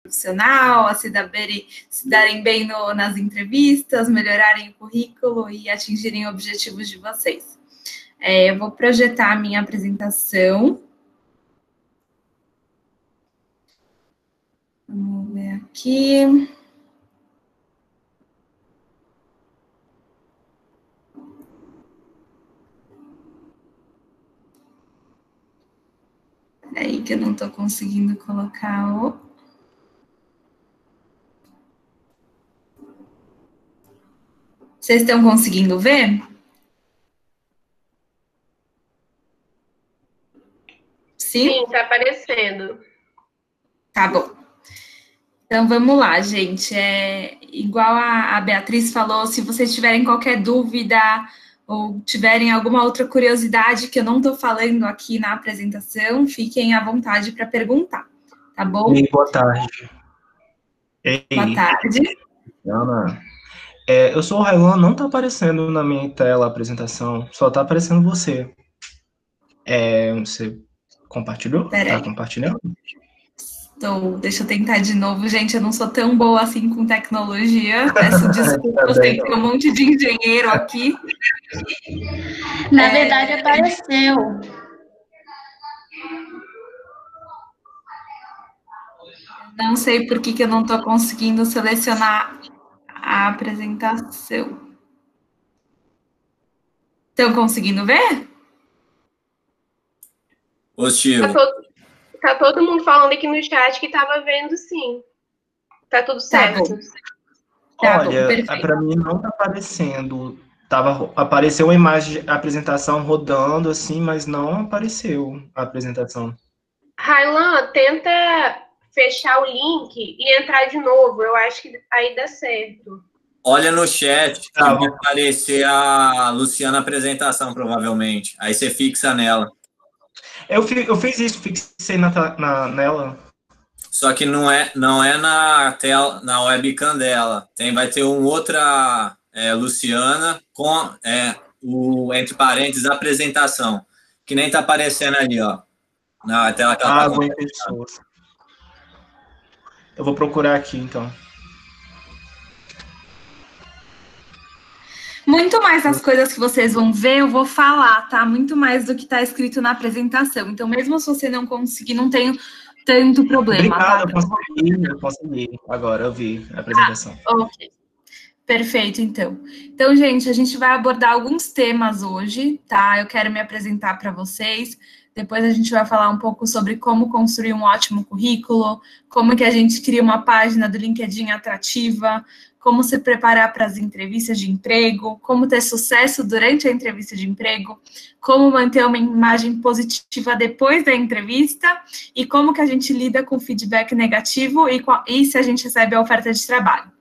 profissional, a se darem bem nas entrevistas, melhorarem o currículo e atingirem objetivos de vocês. Eu vou projetar a minha apresentação. Vamos ver aqui. Aí que eu não estou conseguindo colocar o... Vocês estão conseguindo ver? Sim, está aparecendo. Tá bom. Então, vamos lá, gente. Igual a Beatriz falou, se vocês tiverem qualquer dúvida ou tiverem alguma outra curiosidade que eu não estou falando aqui na apresentação, fiquem à vontade para perguntar, tá bom? Ei, boa tarde. Ei, boa tarde. Ana. Eu sou o Railan, não está aparecendo na minha tela a apresentação, só está aparecendo você. Você compartilhou? Está compartilhando? Deixa eu tentar de novo, gente, eu não sou tão boa assim com tecnologia, peço desculpas, tem um monte de engenheiro aqui. Na verdade, apareceu. Não sei por que eu não estou conseguindo selecionar a apresentação. Estão conseguindo ver? Positivo. Tá todo mundo falando aqui no chat que estava vendo, sim. Tá tudo certo. Olha, para mim não está aparecendo. Apareceu uma imagem de apresentação rodando assim, mas não apareceu a apresentação. Railan, tenta fechar o link e entrar de novo. Eu acho que aí dá certo. Olha no chat, que vai aparecer a Luciana apresentação, provavelmente. Aí você fixa nela. Eu fiz isso, fixei nela. Só que não é na tela, na webcam dela. Vai ter uma outra Luciana com entre parênteses, apresentação. Que nem tá aparecendo ali, ó. Na tela que ela tá pessoas. Eu vou procurar aqui, então. Muito mais das coisas que vocês vão ver, eu vou falar, tá? Muito mais do que está escrito na apresentação. Então, mesmo se você não conseguir, não tem tanto problema. Obrigado, tá? eu consegui. Agora eu vi a apresentação. Ok. Perfeito, então. Então, gente, a gente vai abordar alguns temas hoje, tá? Eu quero me apresentar para vocês. Depois a gente vai falar um pouco sobre como construir um ótimo currículo, como que a gente cria uma página do LinkedIn atrativa, como se preparar para as entrevistas de emprego, como ter sucesso durante a entrevista de emprego, como manter uma imagem positiva depois da entrevista e como que a gente lida com feedback negativo e se a gente recebe a oferta de trabalho,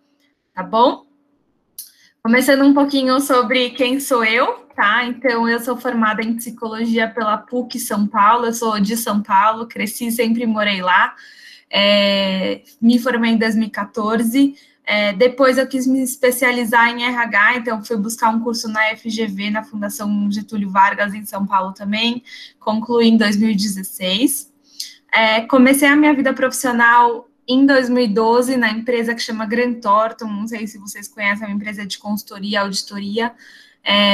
tá bom? Começando um pouquinho sobre quem sou eu, tá? Então, eu sou formada em psicologia pela PUC São Paulo, eu sou de São Paulo, cresci, sempre morei lá, me formei em 2014, depois eu quis me especializar em RH, então fui buscar um curso na FGV, na Fundação Getúlio Vargas, em São Paulo também, concluí em 2016. Comecei a minha vida profissional em 2012, na empresa que chama Grant Thornton, não sei se vocês conhecem, é uma empresa de consultoria, auditoria,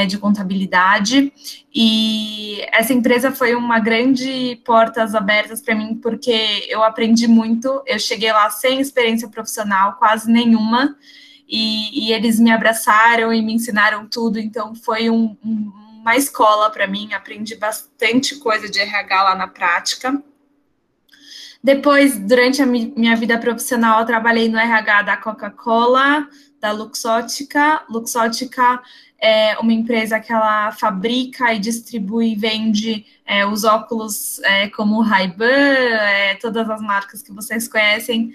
de contabilidade, e essa empresa foi uma grande portas abertas para mim, porque eu aprendi muito, eu cheguei lá sem experiência profissional, quase nenhuma, e eles me abraçaram e me ensinaram tudo, então foi uma escola para mim, aprendi bastante coisa de RH lá na prática. Depois, durante a minha vida profissional, eu trabalhei no RH da Coca-Cola, da Luxótica. Luxótica é uma empresa que ela fabrica e distribui e vende os óculos como Ray-Ban, todas as marcas que vocês conhecem.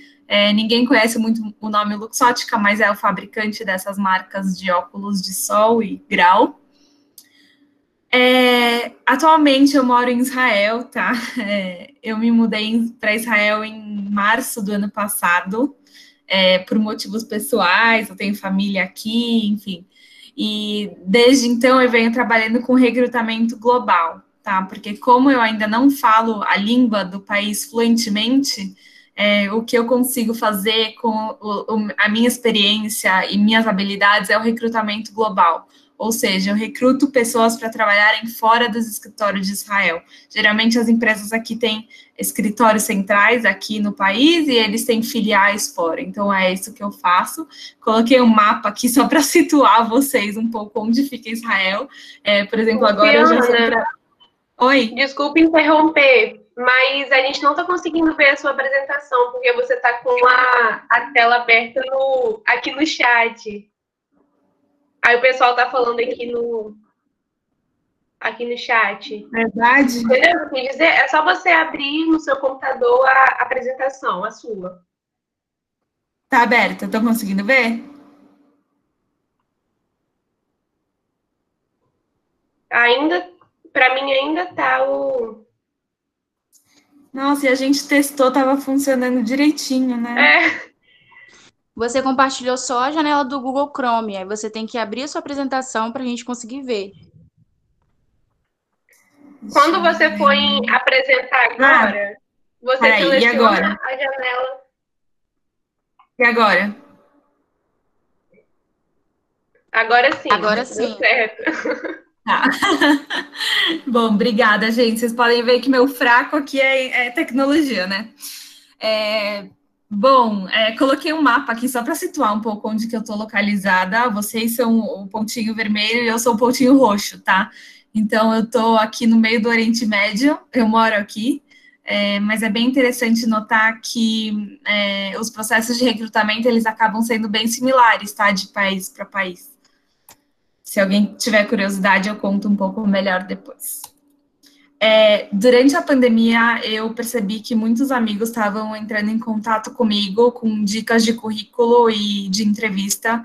Ninguém conhece muito o nome Luxótica, mas é o fabricante dessas marcas de óculos de sol e grau. Atualmente eu moro em Israel, tá? Eu me mudei para Israel em março do ano passado, por motivos pessoais, eu tenho família aqui, enfim. E desde então eu venho trabalhando com recrutamento global, tá? Porque como eu ainda não falo a língua do país fluentemente, o que eu consigo fazer com a minha experiência e minhas habilidades é o recrutamento global. Ou seja, eu recruto pessoas para trabalharem fora dos escritórios de Israel. Geralmente, as empresas aqui têm escritórios centrais aqui no país e eles têm filiais fora. Então, é isso que eu faço. Coloquei um mapa aqui só para situar vocês um pouco onde fica Israel. Por exemplo, agora eu já sei pra... Oi? Desculpa interromper, mas a gente não está conseguindo ver a sua apresentação, porque você está com a tela aberta aqui no chat. Aí o pessoal tá falando aqui no chat. Verdade? Entendeu? Quer dizer, é só você abrir no seu computador a apresentação, a sua. Tá aberta, estão conseguindo ver? Para mim ainda tá o... Nossa, e a gente testou, tava funcionando direitinho, né? Você compartilhou só a janela do Google Chrome, aí você tem que abrir a sua apresentação para a gente conseguir ver. Quando você for apresentar agora, você seleciona a janela. E agora? Agora sim. Agora sim. Certo. Tá. Bom, obrigada, gente. Vocês podem ver que meu fraco aqui é tecnologia, né? Bom, coloquei um mapa aqui só para situar um pouco onde que eu estou localizada. Vocês são o pontinho vermelho e eu sou o pontinho roxo, tá? Então, eu estou aqui no meio do Oriente Médio, eu moro aqui, mas é bem interessante notar que os processos de recrutamento, eles acabam sendo bem similares, tá? De país para país. Se alguém tiver curiosidade, eu conto um pouco melhor depois. Durante a pandemia, eu percebi que muitos amigos estavam entrando em contato comigo com dicas de currículo e de entrevista.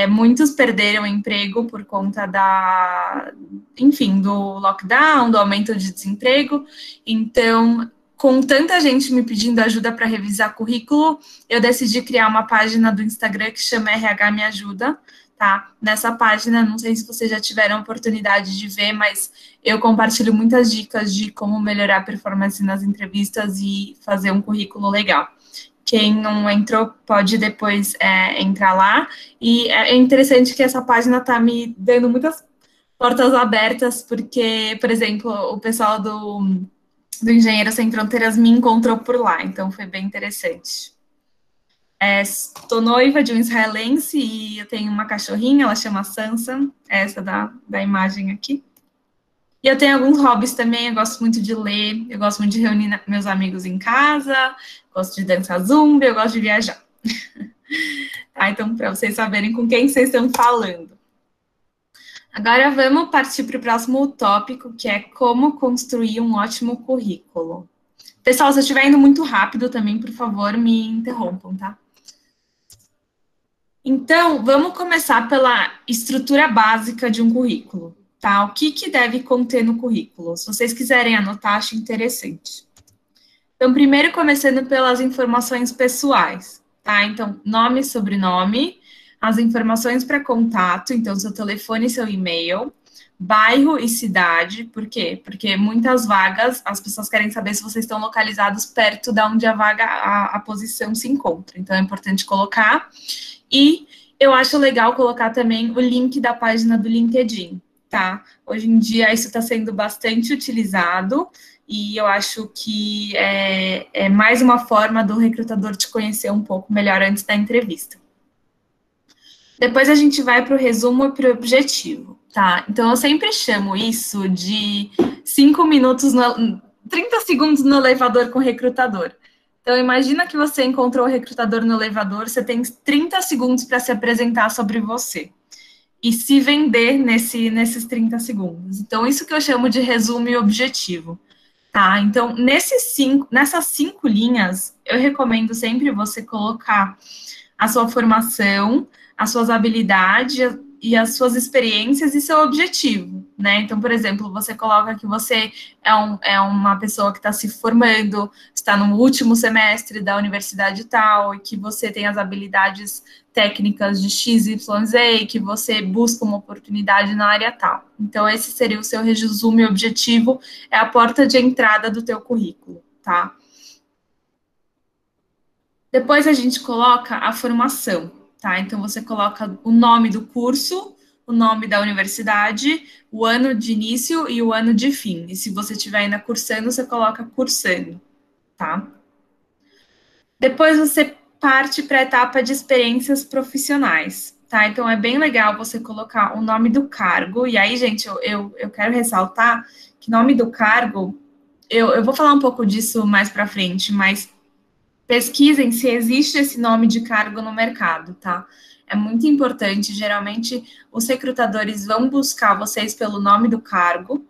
Muitos perderam emprego por conta do lockdown, do aumento de desemprego. Então, com tanta gente me pedindo ajuda para revisar currículo, eu decidi criar uma página do Instagram que chama RH Me Ajuda. Tá? Nessa página, não sei se vocês já tiveram a oportunidade de ver, mas eu compartilho muitas dicas de como melhorar a performance nas entrevistas e fazer um currículo legal. Quem não entrou pode depois entrar lá. E é interessante que essa página está me dando muitas portas abertas, porque, por exemplo, o pessoal do Engenheiros Sem Fronteiras me encontrou por lá, então foi bem interessante. Estou noiva de um israelense e eu tenho uma cachorrinha, ela chama Sansa, essa da imagem aqui. E eu tenho alguns hobbies também, eu gosto muito de ler, eu gosto muito de reunir meus amigos em casa, gosto de dançar zumba, eu gosto de viajar. Tá, então, para vocês saberem com quem vocês estão falando. Agora vamos partir para o próximo tópico, que é como construir um ótimo currículo. Pessoal, se eu estiver indo muito rápido também, por favor, me interrompam, tá? Então, vamos começar pela estrutura básica de um currículo, tá? O que deve conter no currículo? Se vocês quiserem anotar, acho interessante. Então, primeiro começando pelas informações pessoais, tá? Então, nome, sobrenome, as informações para contato, então, seu telefone e seu e-mail, bairro e cidade, por quê? Porque muitas vagas, as pessoas querem saber se vocês estão localizados perto da onde a vaga, a posição se encontra. Então, é importante colocar. E eu acho legal colocar também o link da página do LinkedIn, tá? Hoje em dia isso está sendo bastante utilizado e eu acho que é mais uma forma do recrutador te conhecer um pouco melhor antes da entrevista. Depois a gente vai para o resumo e para o objetivo, tá? Então, eu sempre chamo isso de 30 segundos no elevador com o recrutador. Então, imagina que você encontrou o recrutador no elevador, você tem 30 segundos para se apresentar sobre você e se vender nesses 30 segundos. Então, isso que eu chamo de resumo e objetivo, tá? Então, nessas 5 linhas, eu recomendo sempre você colocar a sua formação, as suas habilidades e as suas experiências e seu objetivo, né? Então, por exemplo, você coloca que você é uma pessoa que está se formando, está no último semestre da universidade tal, e que você tem as habilidades técnicas de XYZ, e que você busca uma oportunidade na área tal. Então, esse seria o seu resumo e objetivo, é a porta de entrada do teu currículo, tá? Depois a gente coloca a formação, tá? Então, você coloca o nome do curso, o nome da universidade, o ano de início e o ano de fim. E se você estiver ainda cursando, você coloca cursando, tá? Depois você parte para a etapa de experiências profissionais, tá? Então, é bem legal você colocar o nome do cargo. E aí, gente, eu quero ressaltar que nome do cargo, eu vou falar um pouco disso mais para frente, mas pesquisem se existe esse nome de cargo no mercado, tá? É muito importante, geralmente os recrutadores vão buscar vocês pelo nome do cargo,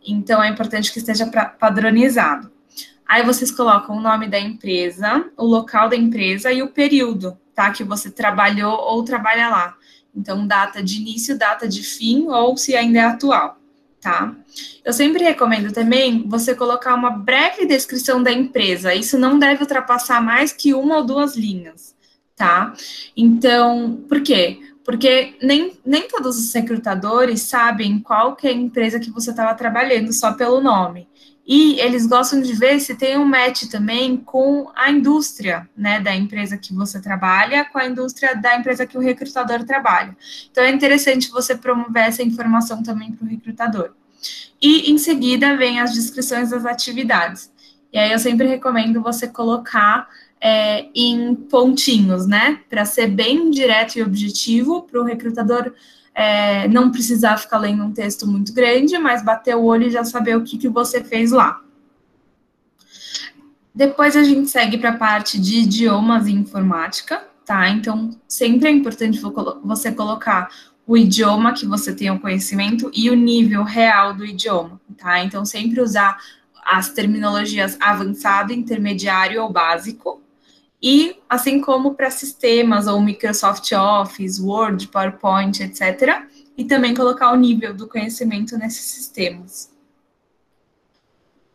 então é importante que esteja padronizado. Aí vocês colocam o nome da empresa, o local da empresa e o período, tá? Que você trabalhou ou trabalha lá. Então, data de início, data de fim, ou se ainda é atual, tá? Eu sempre recomendo também você colocar uma breve descrição da empresa. Isso não deve ultrapassar mais que 1 ou 2 linhas, tá? Então, por quê? Porque nem todos os recrutadores sabem qual que é a empresa que você estava trabalhando só pelo nome. E eles gostam de ver se tem um match também com a indústria, né, da empresa que você trabalha, com a indústria da empresa que o recrutador trabalha. Então, é interessante você promover essa informação também para o recrutador. E, em seguida, vem as descrições das atividades. E aí, eu sempre recomendo você colocar em pontinhos, né, para ser bem direto e objetivo, para o recrutador não precisar ficar lendo um texto muito grande, mas bater o olho e já saber o que você fez lá. Depois a gente segue para a parte de idiomas e informática, tá? Então, sempre é importante você colocar o idioma que você tem o conhecimento e o nível real do idioma, tá? Então, sempre usar as terminologias avançado, intermediário ou básico, e assim como para sistemas ou Microsoft Office, Word, PowerPoint, etc., e também colocar o nível do conhecimento nesses sistemas.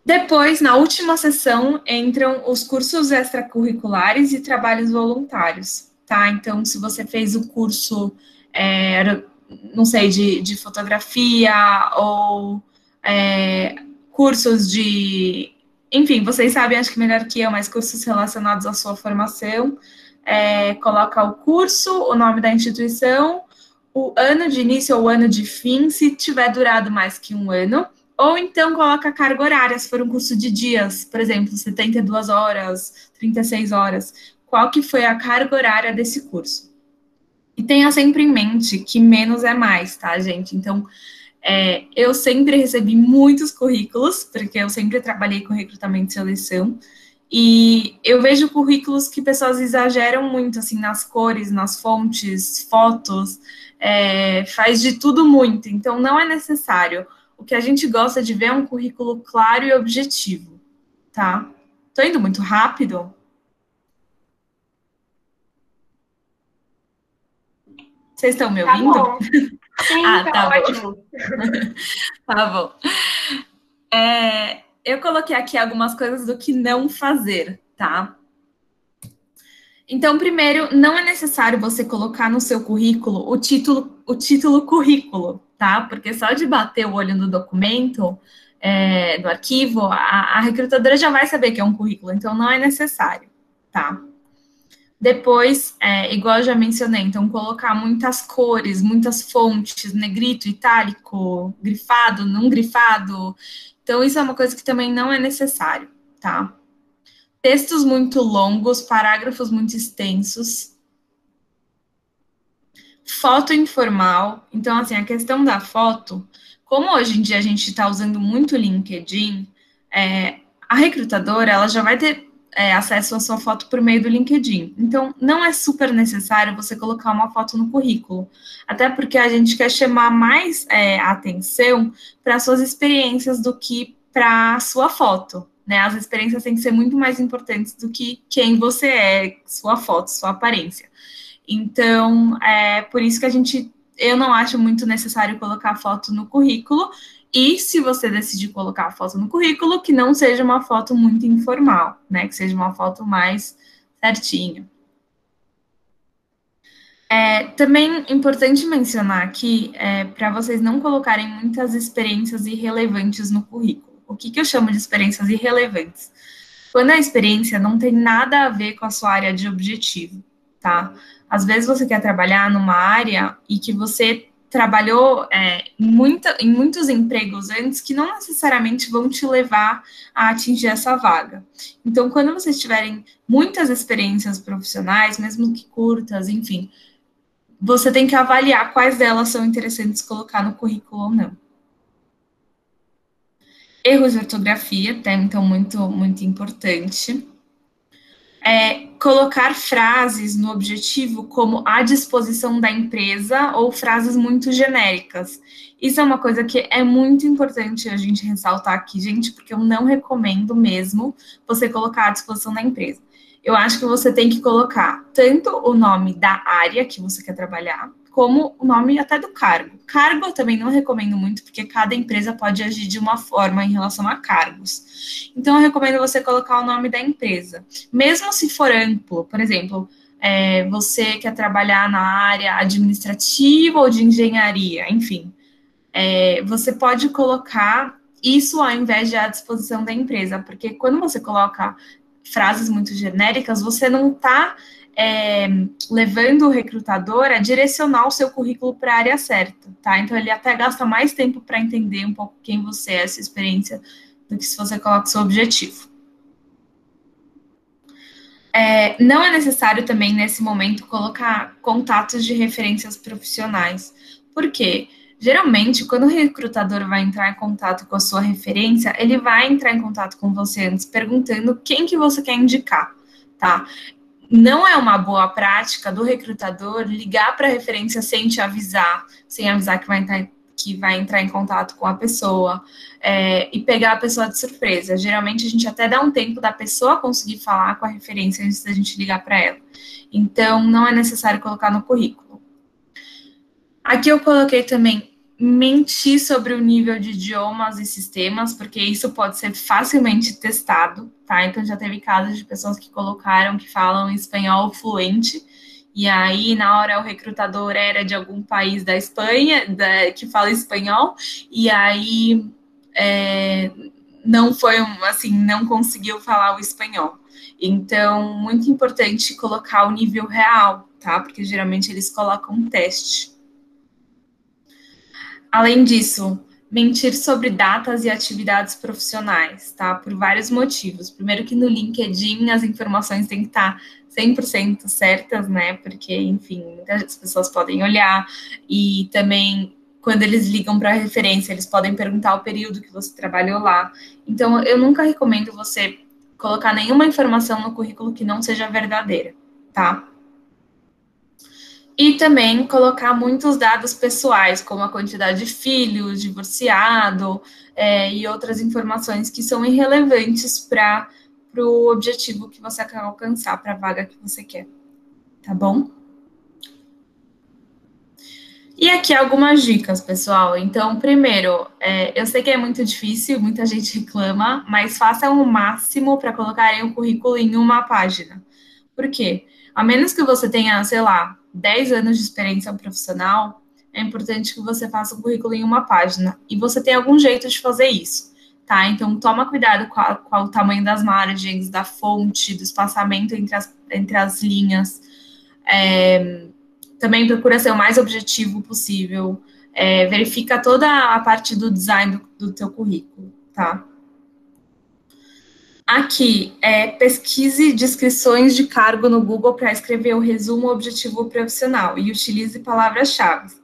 Depois, na última sessão, entram os cursos extracurriculares e trabalhos voluntários, tá? Então, se você fez o curso, não sei, de fotografia ou cursos de... Enfim, vocês sabem, acho que melhor que eu, mas cursos relacionados à sua formação, coloca o curso, o nome da instituição, o ano de início ou ano de fim, se tiver durado mais que 1 ano, ou então coloca a carga horária, se for um curso de dias, por exemplo, 72 horas, 36 horas, qual que foi a carga horária desse curso. E tenha sempre em mente que menos é mais, tá, gente? Então, eu sempre recebi muitos currículos, porque eu sempre trabalhei com recrutamento e seleção, e eu vejo currículos que pessoas exageram muito, assim, nas cores, nas fontes, fotos, faz de tudo muito, então não é necessário. O que a gente gosta de ver é um currículo claro e objetivo, tá? Tô indo muito rápido? Vocês estão me ouvindo? Tá bom. Sim, tá ótimo. Tá bom. Eu coloquei aqui algumas coisas do que não fazer, tá? Então, primeiro, não é necessário você colocar no seu currículo o título currículo, tá? Porque só de bater o olho no documento, do arquivo, a recrutadora já vai saber que é um currículo, então não é necessário, tá? Depois, igual eu já mencionei, então colocar muitas cores, muitas fontes, negrito, itálico, grifado, não grifado. Então, isso é uma coisa que também não é necessário, tá? Textos muito longos, parágrafos muito extensos. Foto informal. Então, assim, a questão da foto, como hoje em dia a gente está usando muito o LinkedIn, a recrutadora, ela já vai ter acesso à sua foto por meio do LinkedIn. Então, não é super necessário você colocar uma foto no currículo, até porque a gente quer chamar mais atenção para as suas experiências do que para a sua foto, né? As experiências têm que ser muito mais importantes do que quem você é, sua foto, sua aparência. Então, por isso que eu não acho muito necessário colocar foto no currículo. E se você decidir colocar a foto no currículo, que não seja uma foto muito informal, né? Que seja uma foto mais certinha. Também é importante mencionar aqui, para vocês não colocarem muitas experiências irrelevantes no currículo. O que eu chamo de experiências irrelevantes? Quando a experiência não tem nada a ver com a sua área de objetivo, tá? Às vezes você quer trabalhar numa área e que você trabalhou em muitos empregos antes que não necessariamente vão te levar a atingir essa vaga. Então, quando vocês tiverem muitas experiências profissionais, mesmo que curtas, enfim, você tem que avaliar quais delas são interessantes colocar no currículo ou não. Erros de ortografia, então muito importante. Colocar frases no objetivo como à disposição da empresa ou frases muito genéricas. Isso é uma coisa que é muito importante a gente ressaltar aqui, gente, porque eu não recomendo mesmo você colocar à disposição da empresa. Eu acho que você tem que colocar tanto o nome da área que você quer trabalhar, como o nome até do cargo. Cargo eu também não recomendo muito, porque cada empresa pode agir de uma forma em relação a cargos. Então, eu recomendo você colocar o nome da empresa. Mesmo se for amplo, por exemplo, você quer trabalhar na área administrativa ou de engenharia, enfim. Você pode colocar isso ao invés de à disposição da empresa, porque quando você coloca frases muito genéricas, você não está levando o recrutador a direcionar o seu currículo para a área certa, tá? Então, ele até gasta mais tempo para entender um pouco quem você é, essa experiência, do que se você coloca o seu objetivo. Não é necessário também, nesse momento, colocar contatos de referências profissionais. Por quê? Geralmente, quando o recrutador vai entrar em contato com a sua referência, ele vai entrar em contato com você antes, perguntando quem que você quer indicar, tá? Não é uma boa prática do recrutador ligar para a referência sem te avisar, sem avisar que vai entrar em contato com a pessoa e pegar a pessoa de surpresa. Geralmente, a gente até dá um tempo da pessoa conseguir falar com a referência antes da gente ligar para ela. Então, não é necessário colocar no currículo. Aqui eu coloquei também mentir sobre o nível de idiomas e sistemas, porque isso pode ser facilmente testado, tá? Então, já teve casos de pessoas que colocaram que falam espanhol fluente, e aí, na hora, o recrutador era de algum país da Espanha, que fala espanhol, e aí não foi, não conseguiu falar o espanhol. Então, muito importante colocar o nível real, tá? Porque geralmente eles colocam um teste. Além disso, mentir sobre datas e atividades profissionais, tá? Por vários motivos. Primeiro que no LinkedIn as informações têm que estar 100% certas, né? Porque, enfim, muitas pessoas podem olhar e também quando eles ligam para a referência, eles podem perguntar o período que você trabalhou lá. Então, eu nunca recomendo você colocar nenhuma informação no currículo que não seja verdadeira, tá? E também colocar muitos dados pessoais, como a quantidade de filhos, divorciado, e outras informações que são irrelevantes para o objetivo que você quer alcançar, para a vaga que você quer. Tá bom? E aqui algumas dicas, pessoal. Então, primeiro, eu sei que é muito difícil, muita gente reclama, mas façam o máximo para colocarem o currículo em uma página. Por quê? A menos que você tenha, sei lá, 10 anos de experiência profissional, é importante que você faça o currículo em uma página. E você tem algum jeito de fazer isso, tá? Então, toma cuidado com o tamanho das margens, da fonte, do espaçamento entre as linhas. Também procura ser o mais objetivo possível. Verifica toda a parte do design do teu currículo, tá? Aqui, pesquise descrições de cargo no Google para escrever o resumo objetivo profissional e utilize palavras-chave.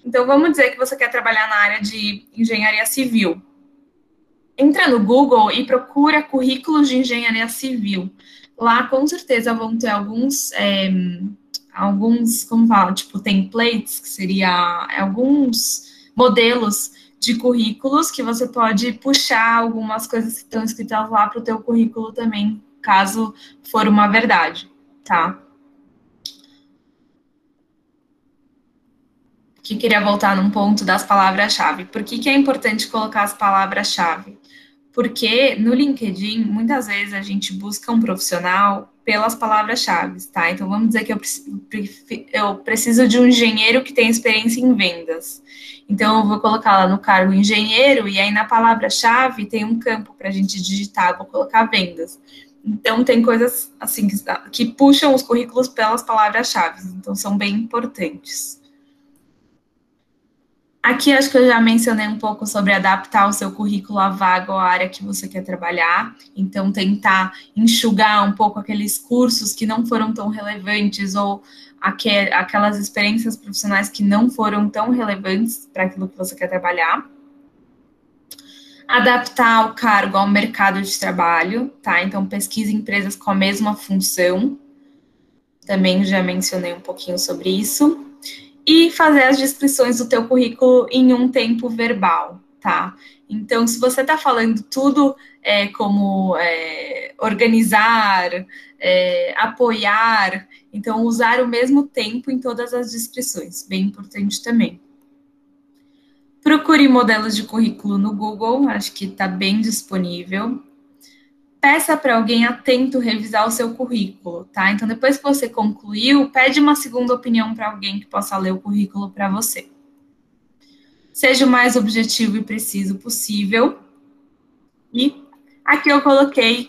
Então, vamos dizer que você quer trabalhar na área de engenharia civil. Entra no Google e procura currículos de engenharia civil. Lá, com certeza, vão ter alguns, como fala, tipo templates, que seria alguns modelos de currículos que você pode puxar algumas coisas que estão escritas lá para o teu currículo também, caso for uma verdade, tá? Que queria voltar num ponto das palavras-chave. Por que é importante colocar as palavras-chave? Porque no LinkedIn, muitas vezes a gente busca um profissional pelas palavras-chave, tá? Então, vamos dizer que eu preciso de um engenheiro que tem experiência em vendas. Então, eu vou colocar lá no cargo engenheiro, e aí na palavra-chave tem um campo para a gente digitar, vou colocar vendas. Então, tem coisas assim que puxam os currículos pelas palavras-chave, então são bem importantes. Aqui, acho que eu já mencionei um pouco sobre adaptar o seu currículo à vaga ou à área que você quer trabalhar. Então, tentar enxugar um pouco aqueles cursos que não foram tão relevantes ou aquelas experiências profissionais que não foram tão relevantes para aquilo que você quer trabalhar. Adaptar o cargo ao mercado de trabalho, tá? Então, pesquise empresas com a mesma função. Também já mencionei um pouquinho sobre isso. E fazer as descrições do teu currículo em um tempo verbal, tá? Então, se você está falando tudo como organizar, apoiar, então usar o mesmo tempo em todas as descrições, bem importante também. Procure modelos de currículo no Google, acho que está bem disponível. Peça para alguém atento revisar o seu currículo, tá? Então, depois que você concluiu, pede uma segunda opinião para alguém que possa ler o currículo para você. Seja o mais objetivo e preciso possível. E aqui eu coloquei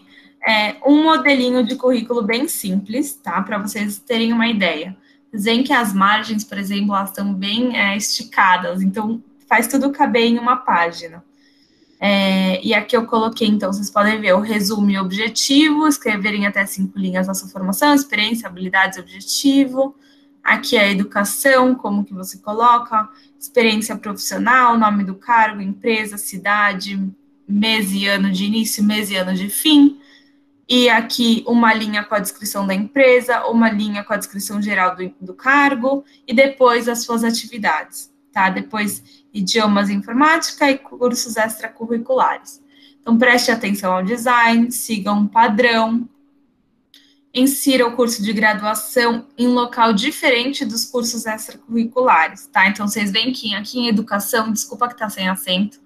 um modelinho de currículo bem simples, tá? Para vocês terem uma ideia. Veem que as margens, por exemplo, elas estão bem esticadas, então faz tudo caber em uma página. E aqui eu coloquei, então, vocês podem ver o resumo e objetivo, escreverem até 5 linhas da sua formação, experiência, habilidades e objetivo. Aqui a educação, como que você coloca, experiência profissional, nome do cargo, empresa, cidade, mês e ano de início, mês e ano de fim. E aqui uma linha com a descrição da empresa, uma linha com a descrição geral do cargo, e depois as suas atividades, tá? Depois idiomas, informática e cursos extracurriculares. Então, preste atenção ao design, siga um padrão, insira o curso de graduação em local diferente dos cursos extracurriculares, tá? Então, vocês veem que aqui em educação, desculpa que tá sem acento,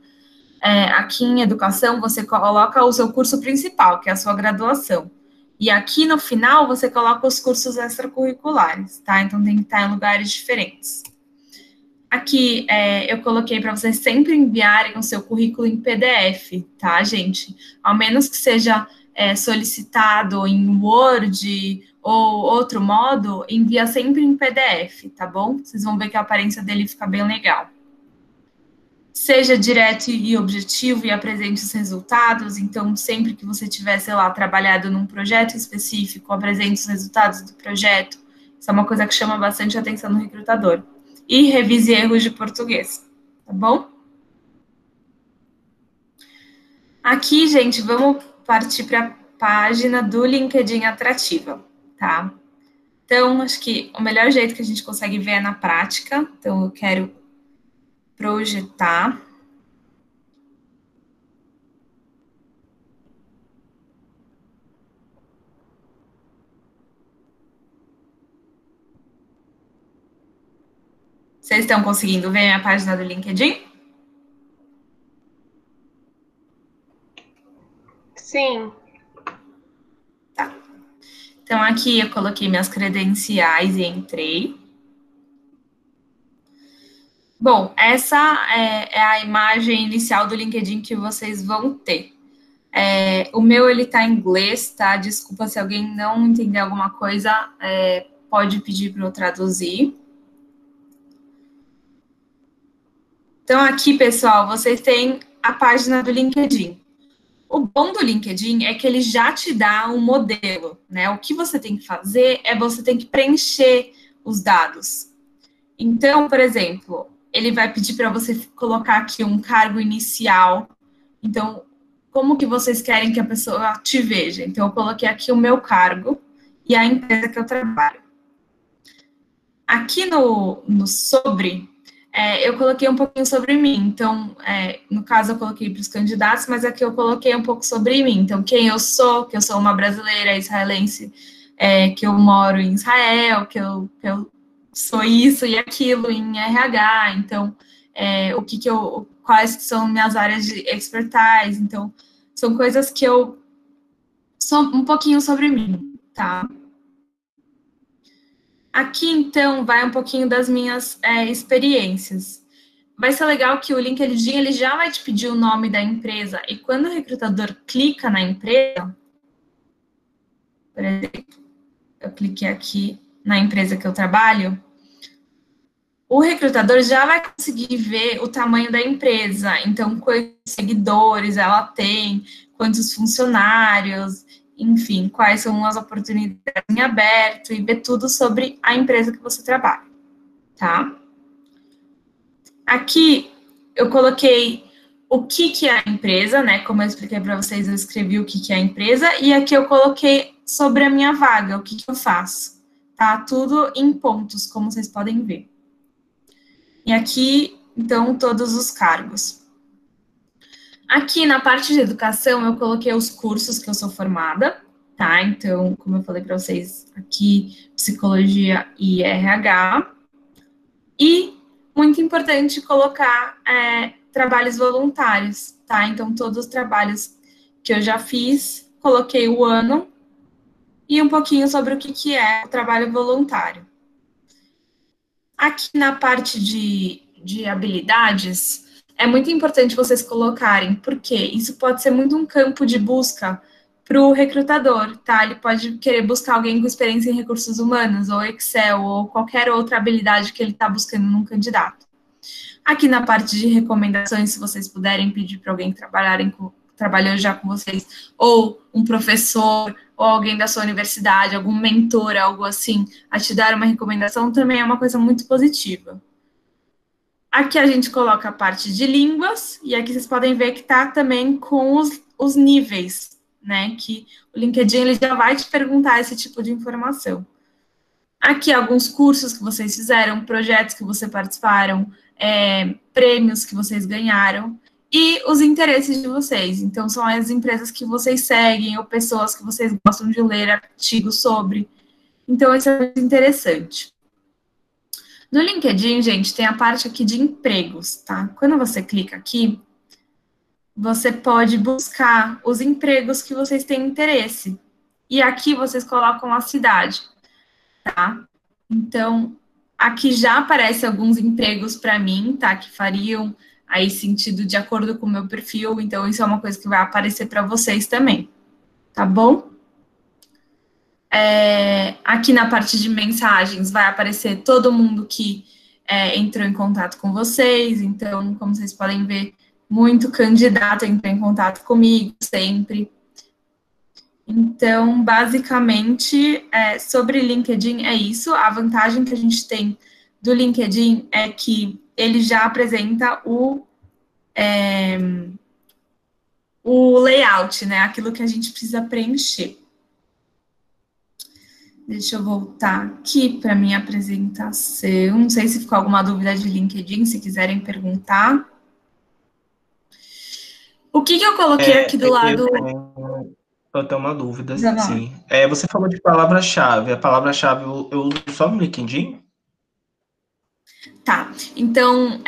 aqui em educação você coloca o seu curso principal, que é a sua graduação. E aqui no final você coloca os cursos extracurriculares, tá? Então, tem que estar em lugares diferentes. Aqui, eu coloquei para vocês sempre enviarem o seu currículo em PDF, tá, gente? Ao menos que seja solicitado em Word ou outro modo, envia sempre em PDF, tá bom? Vocês vão ver que a aparência dele fica bem legal. Seja direto e objetivo e apresente os resultados. Então, sempre que você tiver, sei lá, trabalhado num projeto específico, apresente os resultados do projeto. Isso é uma coisa que chama bastante atenção no recrutador. E revise erros de português, tá bom? Aqui, gente, vamos partir para a página do LinkedIn Atrativa, tá? Então, acho que o melhor jeito que a gente consegue ver é na prática. Então, eu quero projetar. Vocês estão conseguindo ver a página do LinkedIn? Sim. Tá. Então, aqui eu coloquei minhas credenciais e entrei. Bom, essa é a imagem inicial do LinkedIn que vocês vão ter. O meu, ele tá em inglês, tá? Desculpa se alguém não entender alguma coisa, pode pedir para eu traduzir. Então, aqui, pessoal, vocês têm a página do LinkedIn. O bom do LinkedIn é que ele já te dá um modelo, né? O que você tem que fazer você tem que preencher os dados. Então, por exemplo, ele vai pedir para você colocar aqui um cargo inicial. Então, como que vocês querem que a pessoa te veja? Então, eu coloquei aqui o meu cargo e a empresa que eu trabalho. Aqui no sobre... eu coloquei um pouquinho sobre mim, então, no caso, eu coloquei para os candidatos, mas aqui eu coloquei um pouco sobre mim. Então, quem eu sou, que eu sou uma brasileira israelense, que eu moro em Israel, que eu sou isso e aquilo em RH, então, quais são minhas áreas de expertise, então, são coisas que são um pouquinho sobre mim, tá? Aqui, então, vai um pouquinho das minhas experiências. Vai ser legal que o LinkedIn, ele já vai te pedir o nome da empresa, e quando o recrutador clica na empresa, por exemplo, eu cliquei aqui na empresa que eu trabalho, o recrutador já vai conseguir ver o tamanho da empresa, então, quantos seguidores ela tem, quantos funcionários, enfim, quais são as oportunidades em aberto, e ver tudo sobre a empresa que você trabalha, tá? Aqui, eu coloquei o que é a empresa, né? Como eu expliquei para vocês, eu escrevi o que é a empresa, e aqui eu coloquei sobre a minha vaga, o que eu faço, tá? Tudo em pontos, como vocês podem ver. E aqui, então, todos os cargos. Aqui, na parte de educação, eu coloquei os cursos que eu sou formada, tá? Então, como eu falei para vocês, aqui, psicologia e RH. E, muito importante, colocar trabalhos voluntários, tá? Então, todos os trabalhos que eu já fiz, coloquei o ano e um pouquinho sobre o que é o trabalho voluntário. Aqui na parte de habilidades, é muito importante vocês colocarem, porque isso pode ser muito um campo de busca para o recrutador, tá? Ele pode querer buscar alguém com experiência em recursos humanos, ou Excel, ou qualquer outra habilidade que ele está buscando num candidato. Aqui na parte de recomendações, se vocês puderem pedir para alguém que trabalhou já com vocês, ou um professor, ou alguém da sua universidade, algum mentor, algo assim, a te dar uma recomendação, também é uma coisa muito positiva. Aqui a gente coloca a parte de línguas, e aqui vocês podem ver que está também com os níveis, né, que o LinkedIn ele já vai te perguntar esse tipo de informação. Aqui alguns cursos que vocês fizeram, projetos que vocês participaram, prêmios que vocês ganharam, e os interesses de vocês. Então, são as empresas que vocês seguem, ou pessoas que vocês gostam de ler artigos sobre. Então, isso é muito interessante. No LinkedIn, gente, tem a parte aqui de empregos, tá? Quando você clica aqui, você pode buscar os empregos que vocês têm interesse. E aqui vocês colocam a cidade, tá? Então, aqui já aparecem alguns empregos para mim, tá? Que fariam aí sentido de acordo com o meu perfil. Então, isso é uma coisa que vai aparecer para vocês também, tá bom? Aqui na parte de mensagens vai aparecer todo mundo que entrou em contato com vocês. Então, como vocês podem ver, muito candidato entrou em contato comigo sempre. Então, basicamente, sobre LinkedIn é isso. A vantagem que a gente tem do LinkedIn é que ele já apresenta o layout, né? Aquilo que a gente precisa preencher. Deixa eu voltar aqui para a minha apresentação. Não sei se ficou alguma dúvida de LinkedIn, se quiserem perguntar. O que eu coloquei aqui do lado... Eu tenho uma dúvida, sim. Você falou de palavra-chave. A palavra-chave eu uso só no LinkedIn? Tá. Então,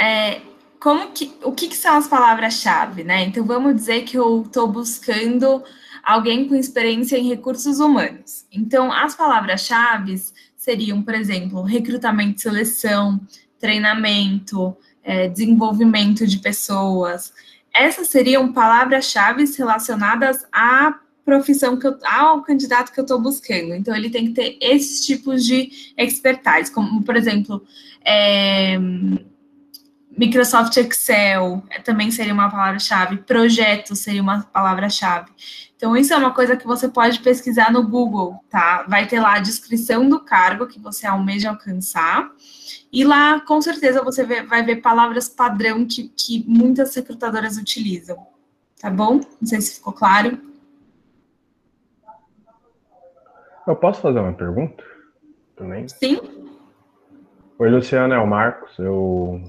o que são as palavras-chave, né? Então, vamos dizer que eu estou buscando alguém com experiência em recursos humanos. Então, as palavras-chave seriam, por exemplo, recrutamento e seleção, treinamento, desenvolvimento de pessoas. Essas seriam palavras-chave relacionadas à profissão ao candidato que eu estou buscando. Então, ele tem que ter esses tipos de expertise, como, por exemplo, Microsoft Excel também seria uma palavra-chave, projeto seria uma palavra-chave. Então, isso é uma coisa que você pode pesquisar no Google, tá? Vai ter lá a descrição do cargo que você almeja alcançar, e lá, com certeza, você vai ver palavras padrão que muitas recrutadoras utilizam, tá bom? Não sei se ficou claro. Eu posso fazer uma pergunta também? Sim. Oi, Luciana, é o Marcos.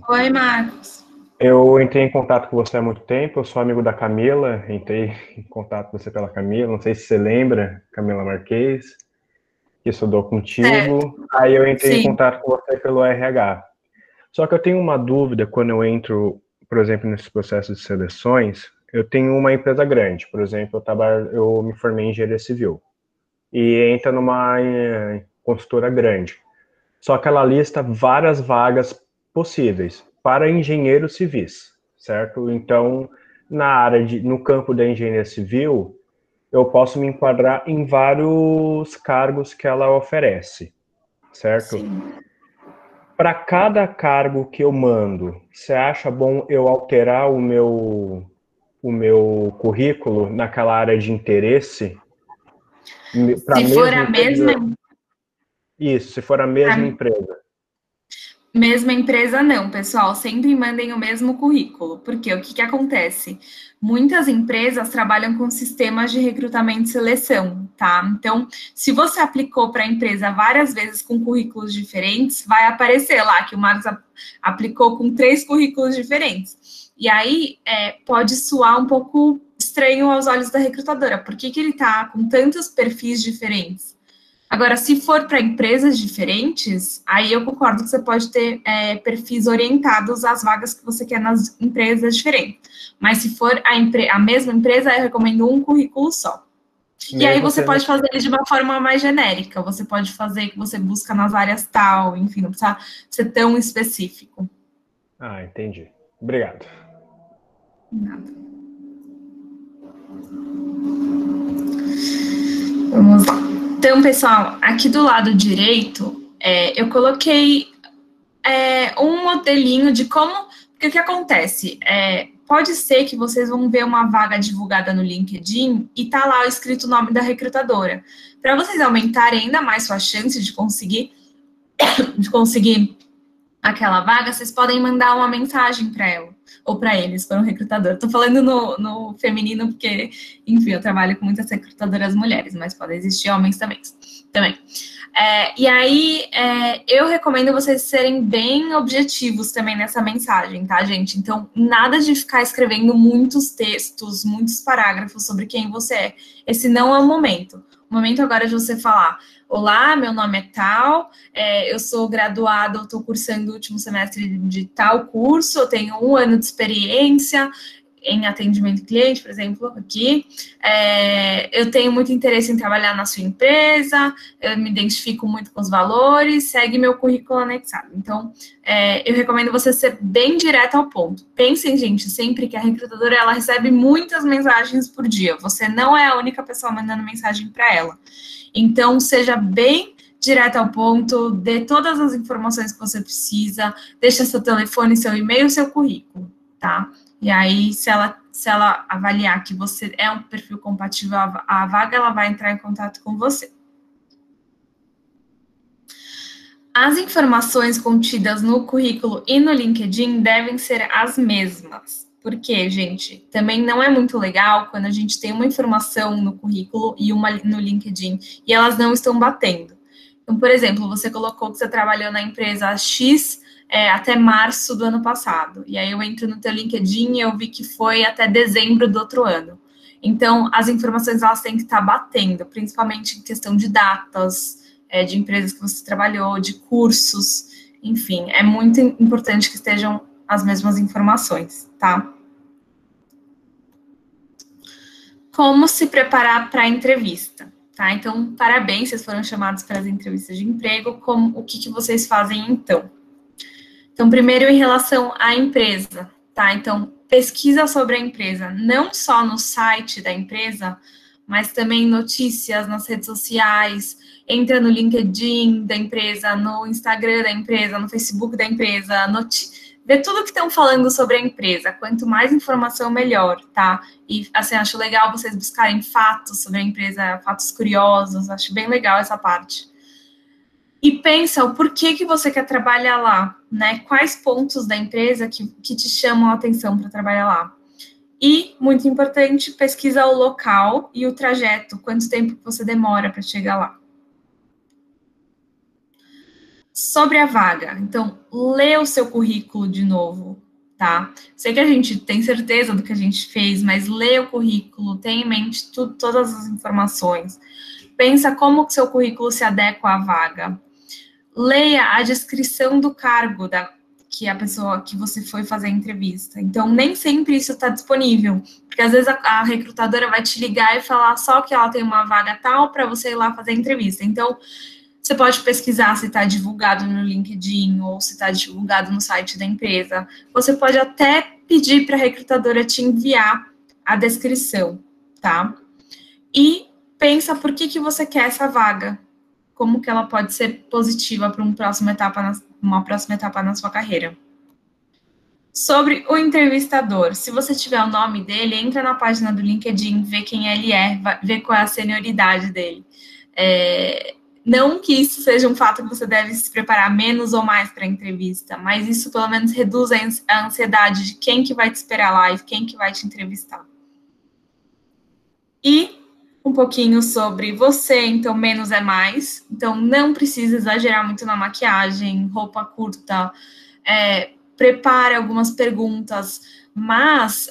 Oi, Marcos. Eu entrei em contato com você há muito tempo, eu sou amigo da Camila, entrei em contato com você pela Camila, não sei se você lembra, Camila Marques, que estudou contigo, aí eu entrei em contato com você pelo RH. Só que eu tenho uma dúvida quando eu entro, por exemplo, nesse processo de seleções, eu tenho uma empresa grande, por exemplo, eu me formei em engenharia civil. e entra numa consultora grande. Só que ela lista várias vagas possíveis para engenheiros civis, certo? Então, no campo da engenharia civil, eu posso me enquadrar em vários cargos que ela oferece, certo? Para cada cargo que eu mando, você acha bom eu alterar o meu currículo naquela área de interesse? Se for a mesma... Isso, se for a mesma empresa. Mesma empresa não, pessoal, sempre mandem o mesmo currículo, porque o que acontece? Muitas empresas trabalham com sistemas de recrutamento e seleção, tá? Então, se você aplicou para a empresa várias vezes com currículos diferentes, vai aparecer lá que o Marcos aplicou com 3 currículos diferentes. E aí, pode soar um pouco estranho aos olhos da recrutadora. Por que ele está com tantos perfis diferentes? Agora, se for para empresas diferentes, aí eu concordo que você pode ter perfis orientados às vagas que você quer nas empresas diferentes. Mas se for a mesma empresa, eu recomendo um currículo só. E aí você pode fazer ele de uma forma mais genérica. Você pode fazer que você busca nas áreas tal, enfim, não precisa ser tão específico. Ah, entendi. Obrigado. Nada. Vamos lá. Então, pessoal, aqui do lado direito, eu coloquei um modelinho de como... Porque o que acontece? Pode ser que vocês vão ver uma vaga divulgada no LinkedIn e tá lá escrito o nome da recrutadora. Para vocês aumentarem ainda mais sua chance de conseguir aquela vaga, vocês podem mandar uma mensagem para ela, ou para eles, para um recrutador. Estou falando no feminino porque, enfim, eu trabalho com muitas recrutadoras mulheres, mas podem existir homens também. E aí, eu recomendo vocês serem bem objetivos também nessa mensagem, tá, gente? Então, nada de ficar escrevendo muitos textos, muitos parágrafos sobre quem você é. Esse não é o momento. O momento agora é de você falar: olá, meu nome é tal, eu sou graduada, eu estou cursando o último semestre de tal curso, eu tenho 1 ano de experiência em atendimento cliente, por exemplo, aqui. Eu tenho muito interesse em trabalhar na sua empresa, eu me identifico muito com os valores, segue meu currículo anexado. Então, eu recomendo você ser bem direto ao ponto. Pensem, gente, sempre que a recrutadora, ela recebe muitas mensagens por dia. Você não é a única pessoa mandando mensagem para ela. Então, seja bem direto ao ponto, dê todas as informações que você precisa, deixa seu telefone, seu e-mail, seu currículo, tá? E aí, se ela avaliar que você é um perfil compatível à vaga, ela vai entrar em contato com você. As informações contidas no currículo e no LinkedIn devem ser as mesmas. Por quê, gente? Também não é muito legal quando a gente tem uma informação no currículo e uma no LinkedIn e elas não estão batendo. Então, por exemplo, você colocou que você trabalhou na empresa X até março do ano passado. E aí eu entro no teu LinkedIn e eu vi que foi até dezembro do outro ano. Então, as informações, elas têm que estar batendo, principalmente em questão de datas, de empresas que você trabalhou, de cursos, enfim. É muito importante que estejam as mesmas informações, tá? Como se preparar para a entrevista, tá? Então, parabéns, vocês foram chamados para as entrevistas de emprego. O que vocês fazem, então? Então, primeiro, em relação à empresa, tá? Então, pesquisa sobre a empresa, não só no site da empresa, mas também notícias nas redes sociais, entra no LinkedIn da empresa, no Instagram da empresa, no Facebook da empresa, vê tudo que estão falando sobre a empresa. Quanto mais informação, melhor, tá? E, assim, acho legal vocês buscarem fatos sobre a empresa, fatos curiosos, acho bem legal essa parte. E pensa o porquê que você quer trabalhar lá, né? Quais pontos da empresa que te chamam a atenção para trabalhar lá. E, muito importante, pesquisa o local e o trajeto, quanto tempo você demora para chegar lá. Sobre a vaga, então, lê o seu currículo de novo, tá? Sei que a gente tem certeza do que a gente fez, mas lê o currículo, tenha em mente todas as informações. Pensa como que seu currículo se adequa à vaga. Leia a descrição do cargo que a pessoa que você foi fazer a entrevista. Então, nem sempre isso está disponível, porque às vezes a recrutadora vai te ligar e falar só que ela tem uma vaga tal para você ir lá fazer a entrevista. Então, você pode pesquisar se está divulgado no LinkedIn ou se está divulgado no site da empresa. Você pode até pedir para a recrutadora te enviar a descrição, tá? E pensa por que você quer essa vaga, como que ela pode ser positiva para uma próxima etapa na sua carreira. Sobre o entrevistador, se você tiver o nome dele, entra na página do LinkedIn, vê quem ele é, vê qual é a senioridade dele. Não que isso seja um fato que você deve se preparar menos ou mais para a entrevista, mas isso pelo menos reduz a ansiedade de quem que vai te esperar lá e quem que vai te entrevistar. E um pouquinho sobre você, então menos é mais. Então não precisa exagerar muito na maquiagem, roupa curta, prepare algumas perguntas, mas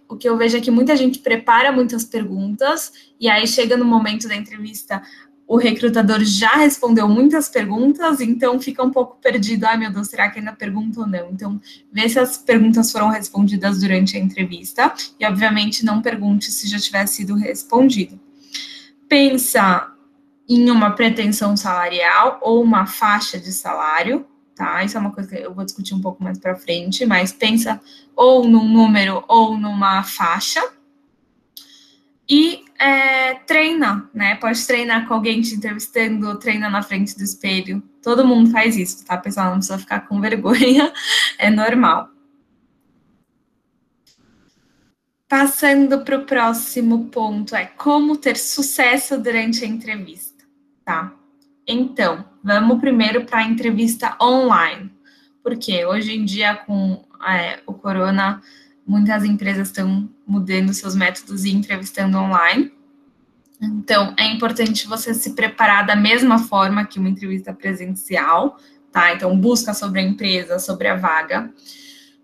o que eu vejo é que muita gente prepara muitas perguntas e aí chega no momento da entrevista, o recrutador já respondeu muitas perguntas, então fica um pouco perdido. Ai, meu Deus, será que ainda pergunta ou não? Então, vê se as perguntas foram respondidas durante a entrevista e, obviamente, não pergunte se já tiver sido respondido. Pensa em uma pretensão salarial ou uma faixa de salário, tá? Isso é uma coisa que eu vou discutir um pouco mais para frente, mas pensa ou num número ou numa faixa. E treina, né? Pode treinar com alguém te entrevistando, treina na frente do espelho. Todo mundo faz isso, tá, pessoal? Não precisa ficar com vergonha, é normal. Passando para o próximo ponto, como ter sucesso durante a entrevista, tá? Então, vamos primeiro para a entrevista online, porque hoje em dia, com o corona, muitas empresas estão mudando seus métodos e entrevistando online. Então, é importante você se preparar da mesma forma que uma entrevista presencial, tá? Então, busca sobre a empresa, sobre a vaga.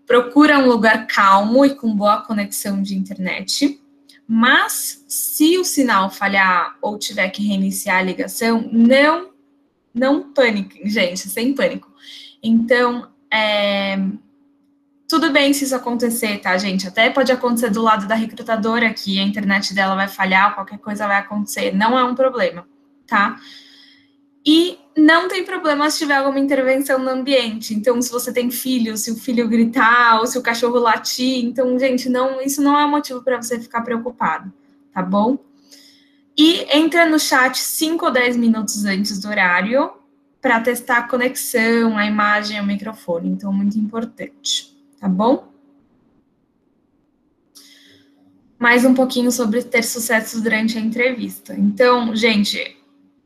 Procura um lugar calmo e com boa conexão de internet. Mas, se o sinal falhar ou tiver que reiniciar a ligação, não paniquem, gente, sem pânico. Então, tudo bem se isso acontecer, tá, gente? Até pode acontecer do lado da recrutadora, que a internet dela vai falhar, qualquer coisa vai acontecer. Não é um problema, tá? E não tem problema se tiver alguma intervenção no ambiente. Então, se você tem filho, se o filho gritar ou se o cachorro latir, então, gente, isso não é motivo para você ficar preocupado, tá bom? E entra no chat 5 ou 10 minutos antes do horário para testar a conexão, a imagem, o microfone. Então, muito importante. Tá bom? Mais um pouquinho sobre ter sucesso durante a entrevista. Então, gente,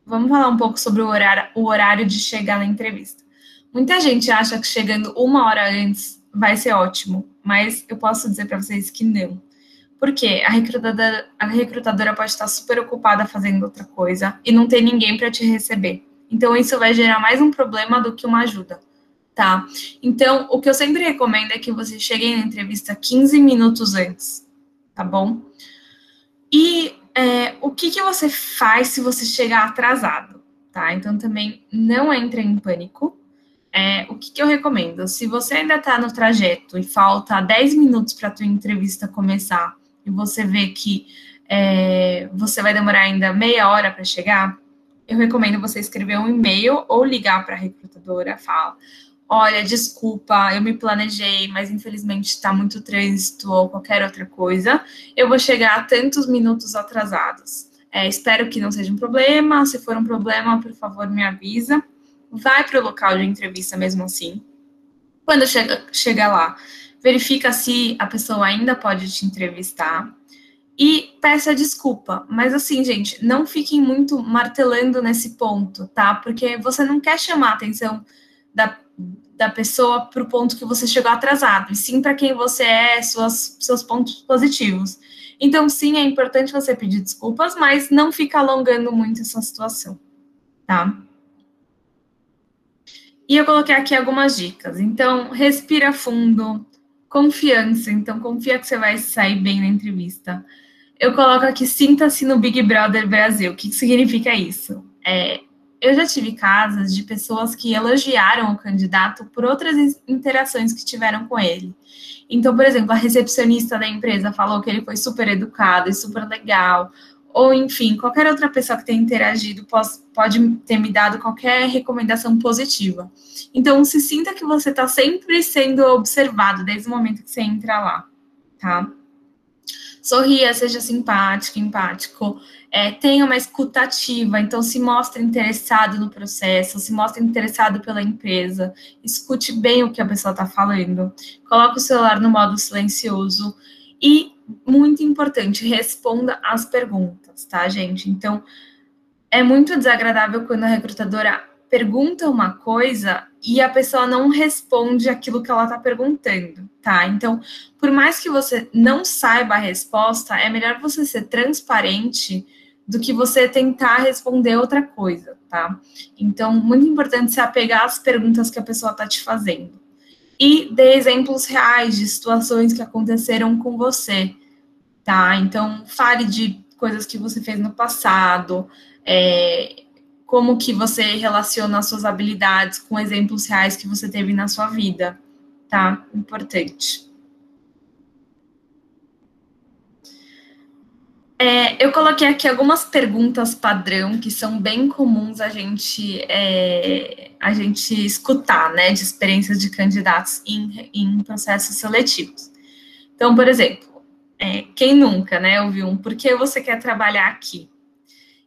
vamos falar um pouco sobre o horário de chegar na entrevista. Muita gente acha que chegando 1 hora antes vai ser ótimo, mas eu posso dizer para vocês que não. Por quê? A recrutadora pode estar super ocupada fazendo outra coisa e não tem ninguém para te receber. Então, isso vai gerar mais um problema do que uma ajuda. Tá? Então, o que eu sempre recomendo é que vocês cheguem na entrevista 15 minutos antes, tá bom? E o que você faz se você chegar atrasado, tá? Então, também não entre em pânico. O que eu recomendo? Se você ainda tá no trajeto e falta 10 minutos para a tua entrevista começar e você vê que você vai demorar ainda meia hora para chegar, eu recomendo você escrever um e-mail ou ligar para a recrutadora, fala: olha, desculpa, eu me planejei, mas infelizmente está muito trânsito ou qualquer outra coisa. Eu vou chegar a tantos minutos atrasados. Espero que não seja um problema. Se for um problema, por favor, me avisa. Vai para o local de entrevista mesmo assim. Quando chega lá, verifica se a pessoa ainda pode te entrevistar e peça desculpa. Mas assim, gente, não fiquem muito martelando nesse ponto, tá? Porque você não quer chamar a atenção da pessoa para o ponto que você chegou atrasado, e sim para quem você é, seus pontos positivos. Então, sim, é importante você pedir desculpas, mas não fica alongando muito essa situação, tá? E eu coloquei aqui algumas dicas. Então, respira fundo, confiança. Então, confia que você vai sair bem na entrevista. Eu coloco aqui, sinta-se no Big Brother Brasil. O que significa isso? eu já tive casos de pessoas que elogiaram o candidato por outras interações que tiveram com ele. Então, por exemplo, a recepcionista da empresa falou que ele foi super educado e super legal, ou, enfim, qualquer outra pessoa que tenha interagido pode ter me dado qualquer recomendação positiva. Então, se sinta que você está sempre sendo observado desde o momento que você entra lá, tá? Sorria, seja simpático, empático, tenha uma escuta ativa, então se mostre interessado no processo, se mostre interessado pela empresa, escute bem o que a pessoa está falando, coloque o celular no modo silencioso e, muito importante, responda às perguntas, tá, gente? Então, é muito desagradável quando a recrutadora pergunta uma coisa e a pessoa não responde aquilo que ela está perguntando, tá? Então, por mais que você não saiba a resposta, é melhor você ser transparente do que você tentar responder outra coisa, tá? Então, muito importante se apegar às perguntas que a pessoa está te fazendo. E dê exemplos reais de situações que aconteceram com você, tá? Então, fale de coisas que você fez no passado, como que você relaciona as suas habilidades com exemplos reais que você teve na sua vida, tá? Importante. Eu coloquei aqui algumas perguntas padrão que são bem comuns a gente escutar, né, de experiências de candidatos em processos seletivos. Então, por exemplo, quem nunca, né, ouviu por que você quer trabalhar aqui?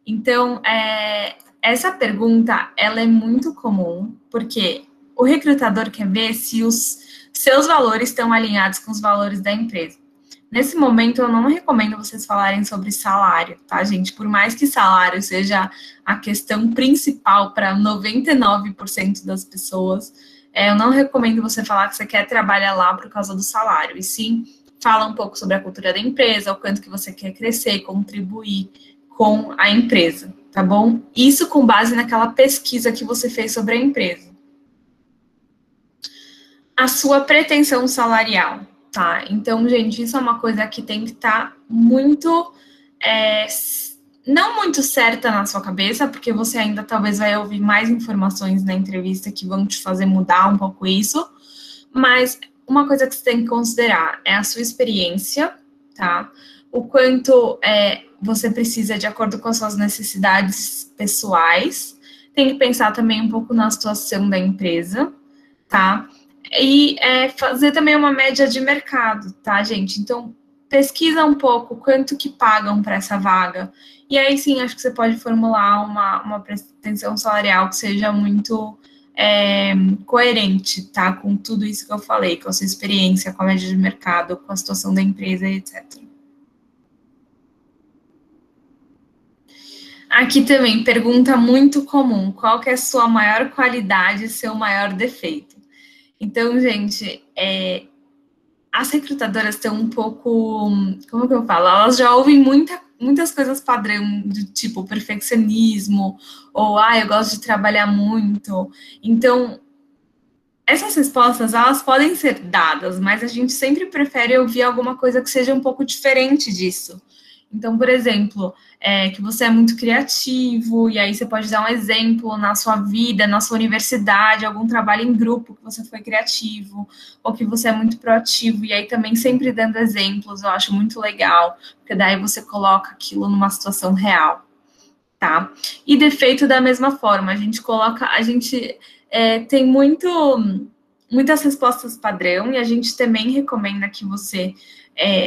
Então, essa pergunta, ela é muito comum, porque o recrutador quer ver se os seus valores estão alinhados com os valores da empresa. Nesse momento, eu não recomendo vocês falarem sobre salário, tá, gente? Por mais que salário seja a questão principal para 99% das pessoas, eu não recomendo você falar que você quer trabalhar lá por causa do salário, e sim, fala um pouco sobre a cultura da empresa, o quanto que você quer crescer, contribuir com a empresa, tá bom? Isso com base naquela pesquisa que você fez sobre a empresa. A sua pretensão salarial, tá? Então, gente, isso é uma coisa que tem que estar muito, não muito certa na sua cabeça, porque você ainda talvez vai ouvir mais informações na entrevista que vão te fazer mudar um pouco isso, mas uma coisa que você tem que considerar é a sua experiência, tá? O quanto você precisa de acordo com as suas necessidades pessoais. Tem que pensar também um pouco na situação da empresa, tá? E fazer também uma média de mercado, tá, gente? Então, pesquisa um pouco quanto que pagam para essa vaga. E aí, sim, acho que você pode formular uma pretensão salarial que seja muito coerente, tá? Com tudo isso que eu falei, com a sua experiência, com a média de mercado, com a situação da empresa, etc. Aqui também, pergunta muito comum, qual que é a sua maior qualidade e seu maior defeito? Então, gente, as recrutadoras estão um pouco, como que eu falo? Elas já ouvem muitas coisas padrão, do tipo perfeccionismo, ou, eu gosto de trabalhar muito. Então, essas respostas, elas podem ser dadas, mas a gente sempre prefere ouvir alguma coisa que seja um pouco diferente disso. Então, por exemplo, que você é muito criativo, e aí você pode dar um exemplo na sua vida, na sua universidade, algum trabalho em grupo que você foi criativo, ou que você é muito proativo, e aí também sempre dando exemplos, eu acho muito legal, porque daí você coloca aquilo numa situação real, tá? E defeito da mesma forma, a gente tem muitas respostas padrão, e a gente também recomenda que você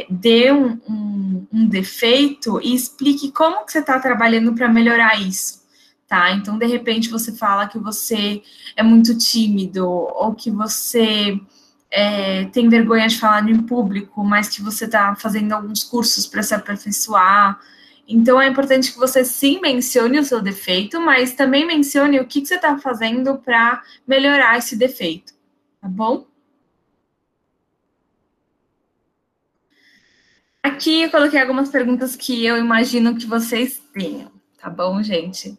dê um defeito e explique como que você está trabalhando para melhorar isso, tá? Então, de repente, você fala que você é muito tímido, ou que você tem vergonha de falar em público, mas que você está fazendo alguns cursos para se aperfeiçoar. Então, é importante que você sim mencione o seu defeito, mas também mencione o que você está fazendo para melhorar esse defeito, tá bom? Aqui eu coloquei algumas perguntas que eu imagino que vocês tenham, tá bom, gente?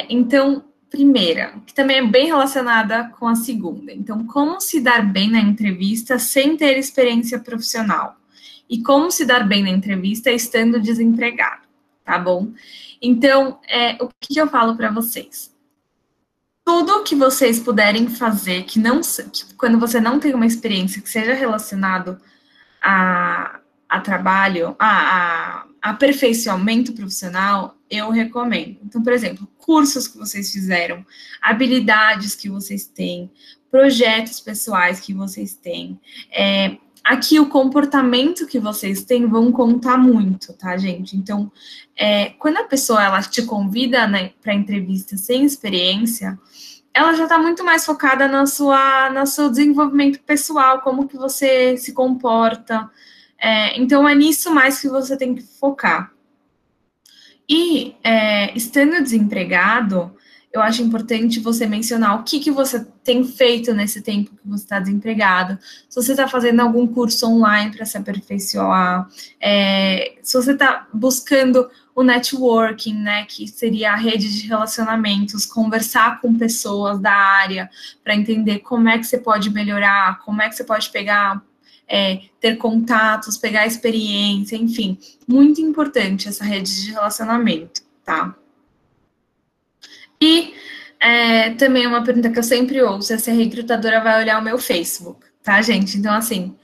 Então, primeira, que também é bem relacionada com a segunda. Então, como se dar bem na entrevista sem ter experiência profissional? E como se dar bem na entrevista estando desempregado, tá bom? Então, o que eu falo para vocês? tudo que vocês puderem fazer, que quando você não tem uma experiência que seja relacionado a trabalho, a aperfeiçoamento profissional, eu recomendo. Então, por exemplo, cursos que vocês fizeram, habilidades que vocês têm, projetos pessoais que vocês têm, aqui o comportamento que vocês têm vão contar muito, tá, gente? Então, quando a pessoa ela te convida, né, para entrevista sem experiência, ela já está muito mais focada no seu desenvolvimento pessoal, como que você se comporta. Então, é nisso mais que você tem que focar. E, estando desempregado, eu acho importante você mencionar o que você tem feito nesse tempo que você está desempregado, se você está fazendo algum curso online para se aperfeiçoar, se você está buscando o networking, né, que seria a rede de relacionamentos, conversar com pessoas da área para entender como é que você pode melhorar, como é que você pode pegar, ter contatos, pegar experiência, enfim, muito importante essa rede de relacionamento, tá? E também uma pergunta que eu sempre ouço é se a recrutadora vai olhar o meu Facebook, tá, gente? Então, assim,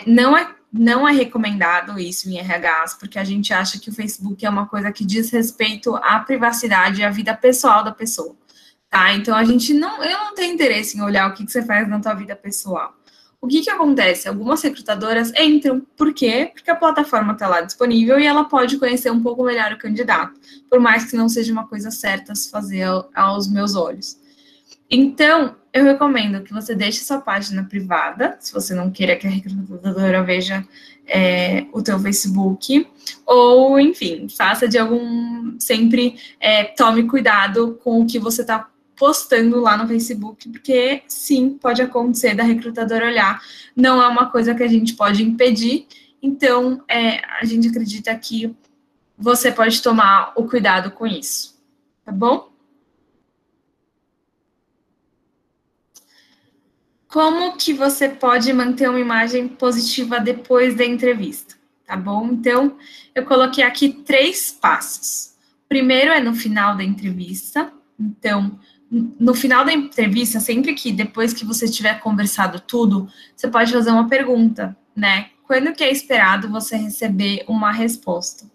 não é recomendado isso em RHs, porque a gente acha que o Facebook é uma coisa que diz respeito à privacidade e à vida pessoal da pessoa, tá? Então, eu não tenho interesse em olhar o que você faz na tua vida pessoal. O que acontece? Algumas recrutadoras entram, por quê? Porque a plataforma está lá disponível e ela pode conhecer um pouco melhor o candidato, por mais que não seja uma coisa certa a se fazer aos meus olhos. Então, eu recomendo que você deixe sua página privada, se você não queira que a recrutadora veja o teu Facebook, ou, enfim, sempre tome cuidado com o que você está postando lá no Facebook, porque, sim, pode acontecer da recrutadora olhar, não é uma coisa que a gente pode impedir, então, a gente acredita que você pode tomar o cuidado com isso, tá bom? Como que você pode manter uma imagem positiva depois da entrevista, tá bom? Então, eu coloquei aqui 3 passos. Primeiro é no final da entrevista. Então, no final da entrevista, sempre que depois que você tiver conversado tudo, você pode fazer uma pergunta, né? Quando que é esperado você receber uma resposta?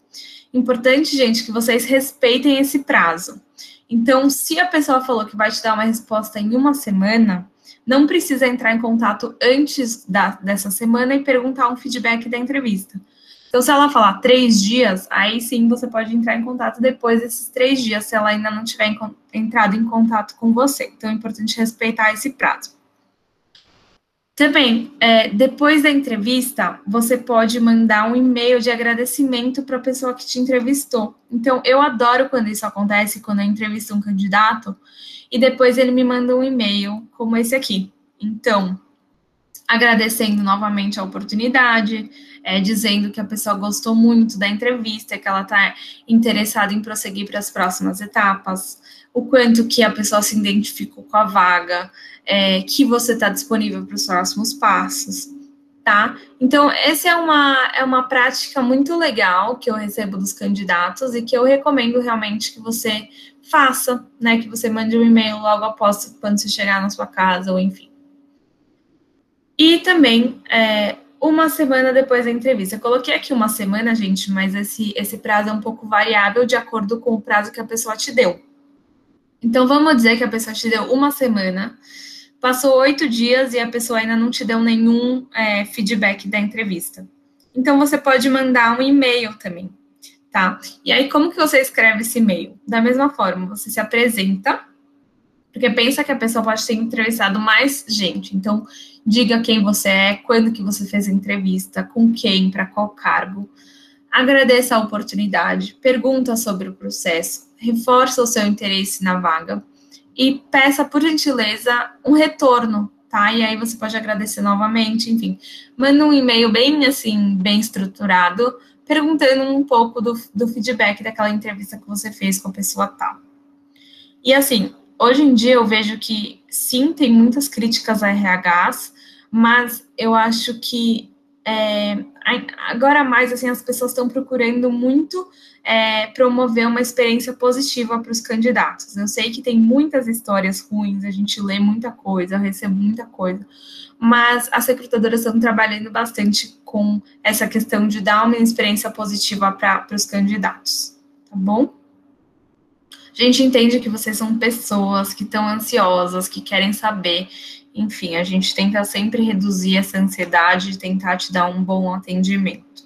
Importante, gente, que vocês respeitem esse prazo. Então, se a pessoa falou que vai te dar uma resposta em 1 semana, não precisa entrar em contato antes dessa semana e perguntar um feedback da entrevista. Então, se ela falar 3 dias, aí sim você pode entrar em contato depois desses 3 dias, se ela ainda não tiver entrado em contato com você. Então, é importante respeitar esse prazo. Também, depois da entrevista, você pode mandar um e-mail de agradecimento para a pessoa que te entrevistou. Então, eu adoro quando isso acontece, quando eu entrevisto um candidato, e depois ele me manda um e-mail como esse aqui. Então, agradecendo novamente a oportunidade, dizendo que a pessoa gostou muito da entrevista, que ela está interessada em prosseguir para as próximas etapas, o quanto que a pessoa se identificou com a vaga, que você está disponível para os próximos passos, tá? Então, essa é uma prática muito legal que eu recebo dos candidatos e que eu recomendo realmente que você faça, né? Que você mande um e-mail logo após quando você chegar na sua casa, ou enfim. E também, 1 semana depois da entrevista. Eu coloquei aqui 1 semana, gente, mas esse prazo é um pouco variável de acordo com o prazo que a pessoa te deu. Então, vamos dizer que a pessoa te deu 1 semana, passou 8 dias e a pessoa ainda não te deu nenhum feedback da entrevista. Então, você pode mandar um e-mail também, tá? E aí, como que você escreve esse e-mail? Da mesma forma, você se apresenta, porque pensa que a pessoa pode ter entrevistado mais gente. Então, diga quem você é, quando que você fez a entrevista, com quem, para qual cargo. Agradeça a oportunidade, pergunta sobre o processo, reforça o seu interesse na vaga e peça, por gentileza, um retorno, tá? E aí você pode agradecer novamente, enfim. Manda um e-mail bem, assim, bem estruturado, perguntando um pouco do feedback daquela entrevista que você fez com a pessoa tal. E, assim, hoje em dia eu vejo que, sim, tem muitas críticas a RHs, mas eu acho que agora mais, assim, as pessoas estão procurando muito promover uma experiência positiva para os candidatos. Eu sei que tem muitas histórias ruins, a gente lê muita coisa, eu recebo muita coisa, mas as recrutadoras estão trabalhando bastante com essa questão de dar uma experiência positiva para os candidatos, tá bom? A gente entende que vocês são pessoas que estão ansiosas, que querem saber. Enfim, a gente tenta sempre reduzir essa ansiedade e tentar te dar um bom atendimento.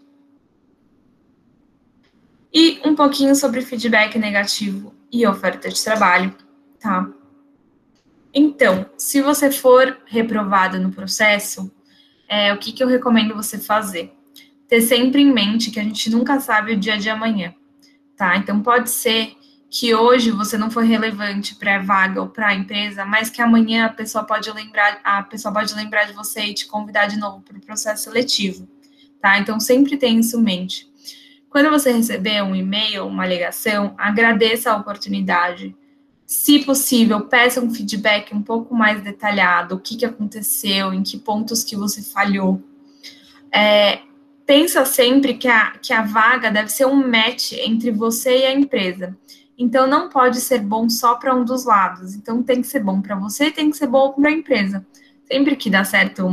E um pouquinho sobre feedback negativo e oferta de trabalho, tá? Então, se você for reprovado no processo, o que eu recomendo você fazer? Ter sempre em mente que a gente nunca sabe o dia de amanhã, tá? Então, pode ser que hoje você não foi relevante para a vaga ou para a empresa, mas que amanhã a pessoa pode lembrar de você e te convidar de novo para o processo seletivo, tá? Então, sempre tenha isso em mente. Quando você receber um e-mail, uma ligação, agradeça a oportunidade. Se possível, peça um feedback um pouco mais detalhado, o que aconteceu, em que pontos que você falhou. Pensa sempre que a vaga deve ser um match entre você e a empresa. Então, não pode ser bom só para um dos lados. Então, tem que ser bom para você e tem que ser bom para a empresa. Sempre que dá certo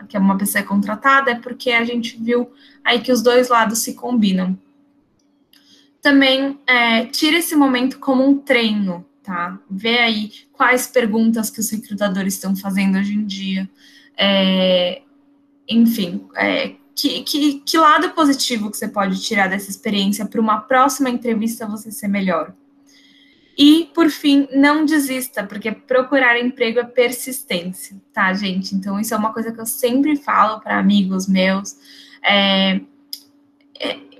que uma pessoa é contratada, é porque a gente viu aí que os dois lados se combinam. Também, tira esse momento como um treino, tá? Vê aí quais perguntas que os recrutadores estão fazendo hoje em dia. Enfim, que lado positivo que você pode tirar dessa experiência para uma próxima entrevista você ser melhor? E, por fim, não desista, porque procurar emprego é persistência, tá, gente? Então, isso é uma coisa que eu sempre falo para amigos meus.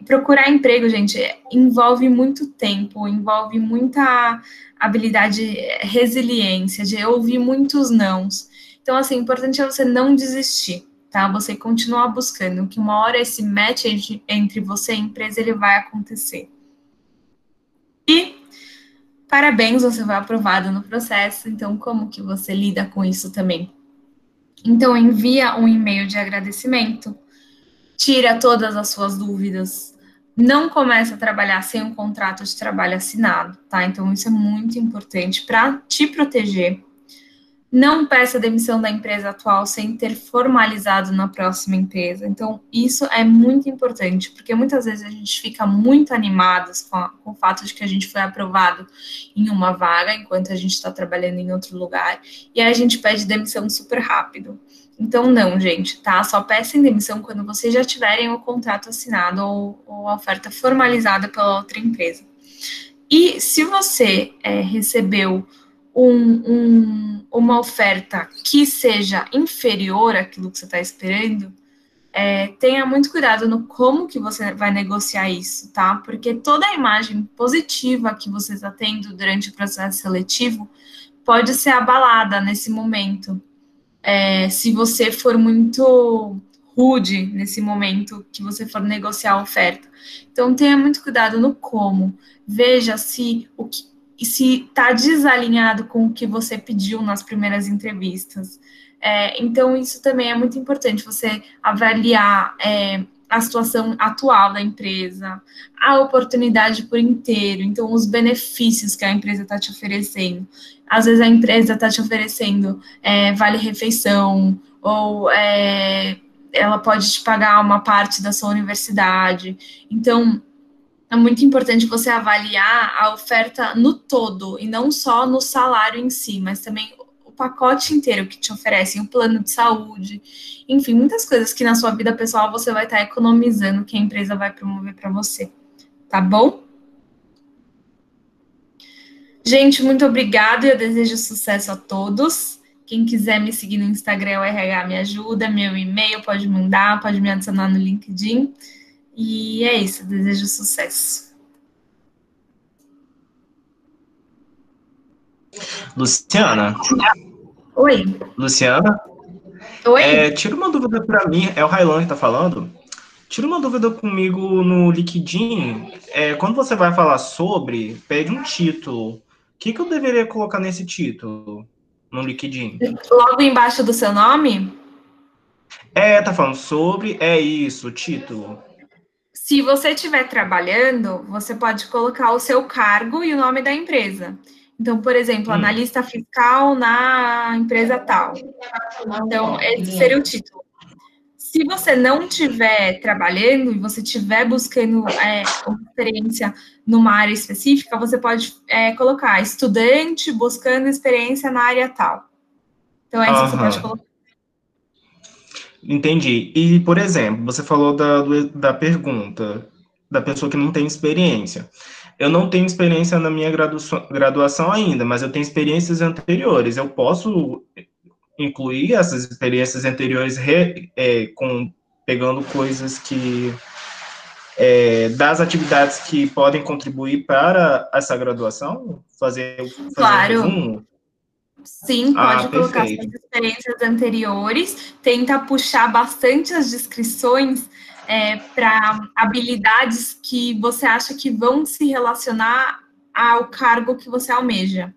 Procurar emprego, gente, envolve muito tempo, envolve muita habilidade, resiliência, de ouvir muitos nãos. Então, assim, o importante é você não desistir, tá? Você continuar buscando, que uma hora esse match entre você e a empresa, ele vai acontecer. E, parabéns, você foi aprovado no processo, então como que você lida com isso também? Então, envia um e-mail de agradecimento, tira todas as suas dúvidas, não começa a trabalhar sem um contrato de trabalho assinado, tá? Então, isso é muito importante para te proteger. Não peça demissão da empresa atual sem ter formalizado na próxima empresa. Então, isso é muito importante, porque muitas vezes a gente fica muito animados com o fato de que a gente foi aprovado em uma vaga, enquanto a gente está trabalhando em outro lugar, e aí a gente pede demissão super rápido. Então, não, gente, tá? Só peçam demissão quando vocês já tiverem o contrato assinado ou a oferta formalizada pela outra empresa. E se você recebeu uma oferta que seja inferior àquilo que você está esperando, tenha muito cuidado no como que você vai negociar isso, tá? Porque toda a imagem positiva que você está tendo durante o processo seletivo pode ser abalada nesse momento. Se você for muito rude nesse momento que você for negociar a oferta. Então, tenha muito cuidado no como. Veja se está desalinhado com o que você pediu nas primeiras entrevistas. Então, isso também é muito importante, você avaliar a situação atual da empresa, a oportunidade por inteiro, então, os benefícios que a empresa está te oferecendo. Às vezes, a empresa está te oferecendo vale-refeição, ou ela pode te pagar uma parte da sua universidade. Então, é muito importante você avaliar a oferta no todo, e não só no salário em si, mas também o pacote inteiro que te oferecem, o plano de saúde, enfim, muitas coisas que na sua vida pessoal você vai estar economizando, que a empresa vai promover para você, tá bom? Gente, muito obrigada e eu desejo sucesso a todos. Quem quiser me seguir no Instagram, o RH Me Ajuda, meu e-mail, pode mandar, pode me adicionar no LinkedIn. E é isso, desejo sucesso. Luciana? Oi. Luciana? Oi? Tira uma dúvida para mim, é o Railan que está falando. Tira uma dúvida comigo no LinkedIn. Quando você vai falar sobre, pede um título. O que eu deveria colocar nesse título no LinkedIn? Logo embaixo do seu nome? Tá falando sobre, é isso, o título. Se você estiver trabalhando, você pode colocar o seu cargo e o nome da empresa. Então, por exemplo, analista fiscal na empresa tal. Então, esse seria o título. Se você não estiver trabalhando e você estiver buscando uma experiência numa área específica, você pode colocar estudante buscando experiência na área tal. Então, é isso que você pode colocar. Entendi. E, por exemplo, você falou da pergunta da pessoa que não tem experiência. Eu não tenho experiência na minha graduação ainda, mas eu tenho experiências anteriores. Eu posso incluir essas experiências anteriores pegando coisas que das atividades que podem contribuir para essa graduação? Fazer Claro. um resumo? Sim, pode colocar suas experiências anteriores, tenta puxar bastante as descrições para habilidades que você acha que vão se relacionar ao cargo que você almeja.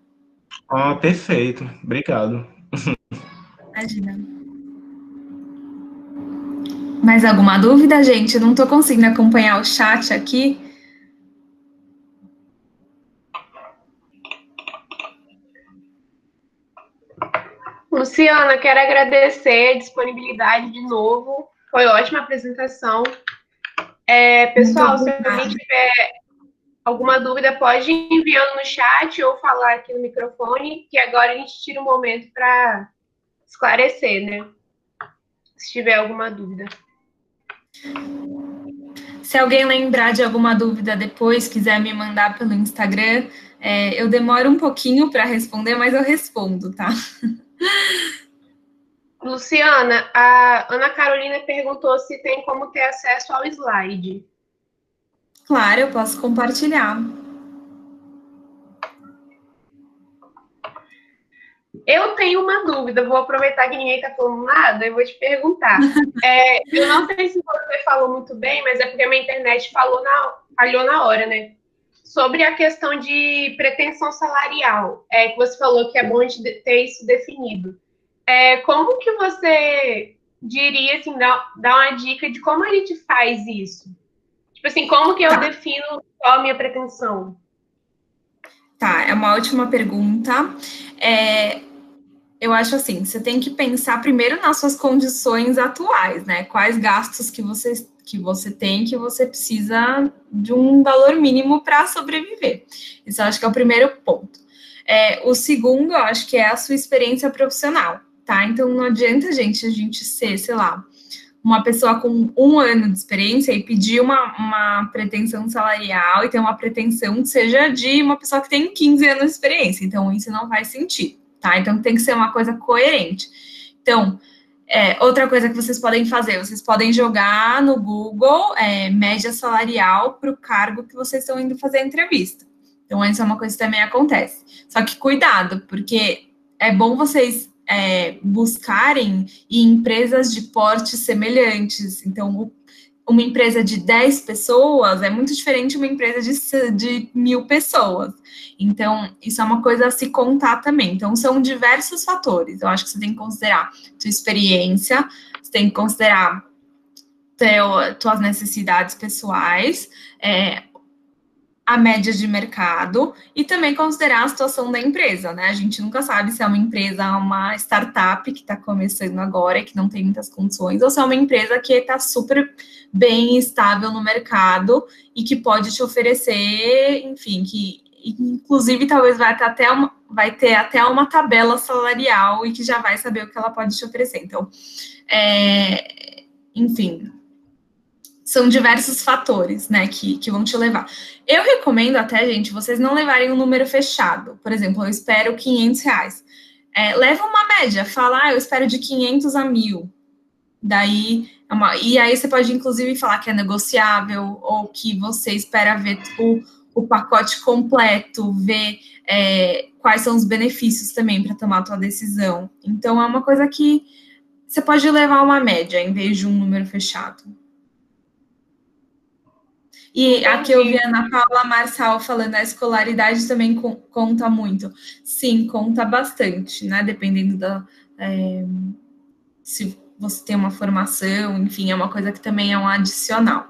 Perfeito. Obrigado. Imagina. Mais alguma dúvida, gente? Eu não estou conseguindo acompanhar o chat aqui. Luciana, quero agradecer a disponibilidade de novo. Foi ótima apresentação. Pessoal, se alguém tiver alguma dúvida, pode ir enviando no chat ou falar aqui no microfone, que agora a gente tira um momento para esclarecer, né? Se tiver alguma dúvida. Se alguém lembrar de alguma dúvida depois, quiser me mandar pelo Instagram, eu demoro um pouquinho para responder, mas eu respondo, tá? Luciana, a Ana Carolina perguntou se tem como ter acesso ao slide. Claro, eu posso compartilhar. Eu tenho uma dúvida, vou aproveitar que ninguém está falando nada e vou te perguntar. Eu não sei se você falou muito bem, mas é porque a minha internet falhou na hora, né? Sobre a questão de pretensão salarial, que você falou que é bom de ter isso definido. Como que você diria, assim, dar uma dica de como a gente faz isso? Tipo assim, como que eu defino qual a minha pretensão? Tá, é uma ótima pergunta. Eu acho assim, você tem que pensar primeiro nas suas condições atuais, né? Quais gastos que você tem, que você precisa de um valor mínimo para sobreviver. Isso eu acho que é o primeiro ponto. O segundo, eu acho que é a sua experiência profissional, tá? Então, não adianta a gente ser, sei lá, uma pessoa com 1 ano de experiência e pedir uma pretensão salarial e ter uma pretensão que seja de uma pessoa que tem 15 anos de experiência. Então, isso não faz sentido, tá? Então, tem que ser uma coisa coerente. Então, outra coisa que vocês podem fazer, vocês podem jogar no Google média salarial para o cargo que vocês estão indo fazer a entrevista. Então, isso é uma coisa que também acontece. Só que cuidado, porque é bom vocês buscarem em empresas de portes semelhantes. Então, uma empresa de 10 pessoas é muito diferente de uma empresa de 1.000 pessoas. Então, isso é uma coisa a se contar também. Então, são diversos fatores. Eu acho que você tem que considerar sua experiência, você tem que considerar suas necessidades pessoais, a média de mercado e também considerar a situação da empresa, né? A gente nunca sabe se é uma empresa, uma startup que está começando agora e que não tem muitas condições, ou se é uma empresa que está super bem estável no mercado e que pode te oferecer, enfim, que inclusive talvez vai ter até uma tabela salarial e que já vai saber o que ela pode te oferecer. Então, enfim, são diversos fatores, né, que vão te levar. Eu recomendo até, gente, vocês não levarem um número fechado. Por exemplo, eu espero R$500. Leva uma média, fala, eu espero de 500 a 1.000. Daí, e aí você pode, inclusive, falar que é negociável ou que você espera ver o pacote completo, ver quais são os benefícios também para tomar a tua decisão. Então, é uma coisa que você pode levar uma média em vez de um número fechado. E aqui eu vi a Ana Paula Marçal falando, a escolaridade também conta muito. Sim, conta bastante, né? Dependendo você ter uma formação, enfim, é uma coisa que também é um adicional.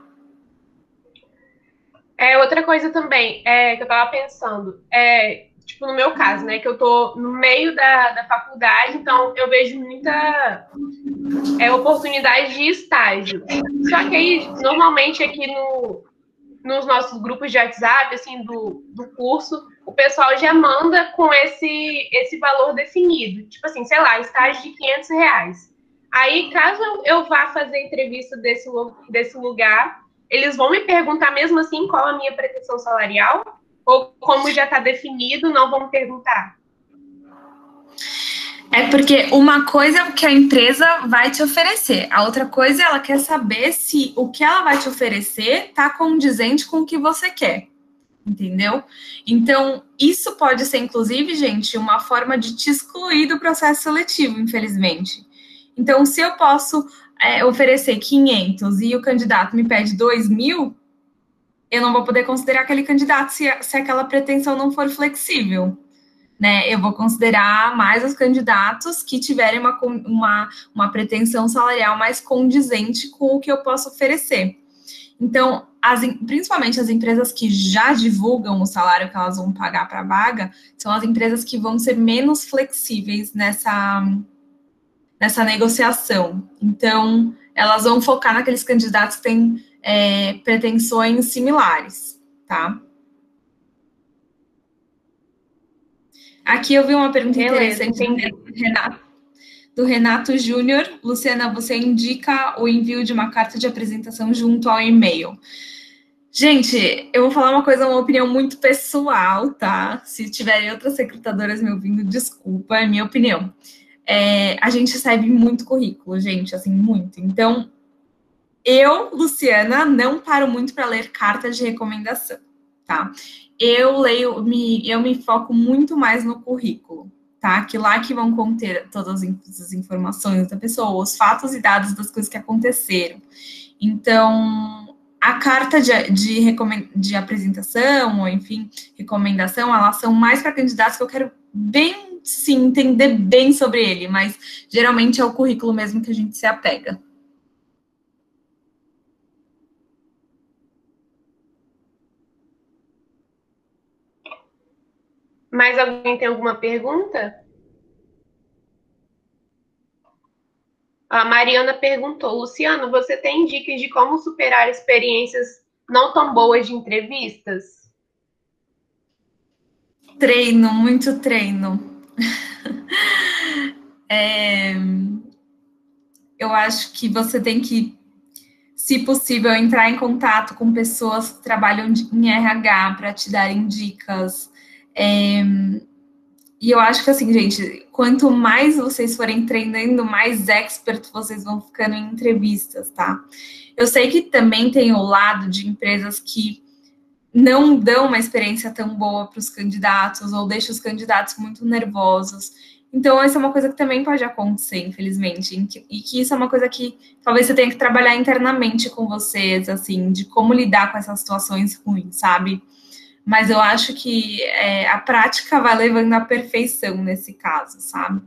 Outra coisa também, que eu tava pensando, tipo, no meu caso, né, que eu tô no meio da faculdade, então eu vejo muita oportunidade de estágio. Só que aí, normalmente aqui nos nossos grupos de WhatsApp, assim, do curso, o pessoal já manda com esse valor definido. Tipo assim, sei lá, estágio de R$ 500. Aí, caso eu vá fazer entrevista desse lugar, eles vão me perguntar mesmo assim qual a minha pretensão salarial? Ou como já está definido, não vão me perguntar? É porque uma coisa é o que a empresa vai te oferecer, a outra coisa ela quer saber se o que ela vai te oferecer está condizente com o que você quer, entendeu? Então, isso pode ser, inclusive, gente, uma forma de te excluir do processo seletivo, infelizmente. Então, se eu posso oferecer 500 e o candidato me pede 2.000, eu não vou poder considerar aquele candidato se aquela pretensão não for flexível. Né, eu vou considerar mais os candidatos que tiverem uma pretensão salarial mais condizente com o que eu posso oferecer. Então, principalmente as empresas que já divulgam o salário que elas vão pagar para a vaga, são as empresas que vão ser menos flexíveis nessa negociação. Então, elas vão focar naqueles candidatos que têm pretensões similares, tá? Aqui eu vi uma pergunta interessante do Renato Júnior. Luciana, você indica o envio de uma carta de apresentação junto ao e-mail? Gente, eu vou falar uma opinião muito pessoal, tá? Se tiverem outras recrutadoras me ouvindo, desculpa, é minha opinião. A gente recebe muito currículo, gente, assim, muito. Então, eu, Luciana, não paro muito para ler cartas de recomendação, tá? Eu me foco muito mais no currículo, tá? Que lá que vão conter todas as informações da pessoa, os fatos e dados das coisas que aconteceram. Então, a carta de apresentação, ou enfim, recomendação, elas são mais para candidatos que eu quero entender bem sobre ele, mas geralmente é o currículo mesmo que a gente se apega. Mais alguém tem alguma pergunta? A Mariana perguntou, Luciano, você tem dicas de como superar experiências não tão boas de entrevistas? Treino, muito treino. Eu acho que você tem que, se possível, entrar em contato com pessoas que trabalham em RH para te darem dicas. E eu acho que, assim, gente, quanto mais vocês forem treinando, mais expert vocês vão ficando em entrevistas, tá? Eu sei que também tem o lado de empresas que não dão uma experiência tão boa para os candidatos ou deixam os candidatos muito nervosos. Então, essa é uma coisa que também pode acontecer, infelizmente, e que isso é uma coisa que talvez você tenha que trabalhar internamente com vocês, assim, de como lidar com essas situações ruins, sabe? Mas eu acho que a prática vai levando à perfeição nesse caso, sabe?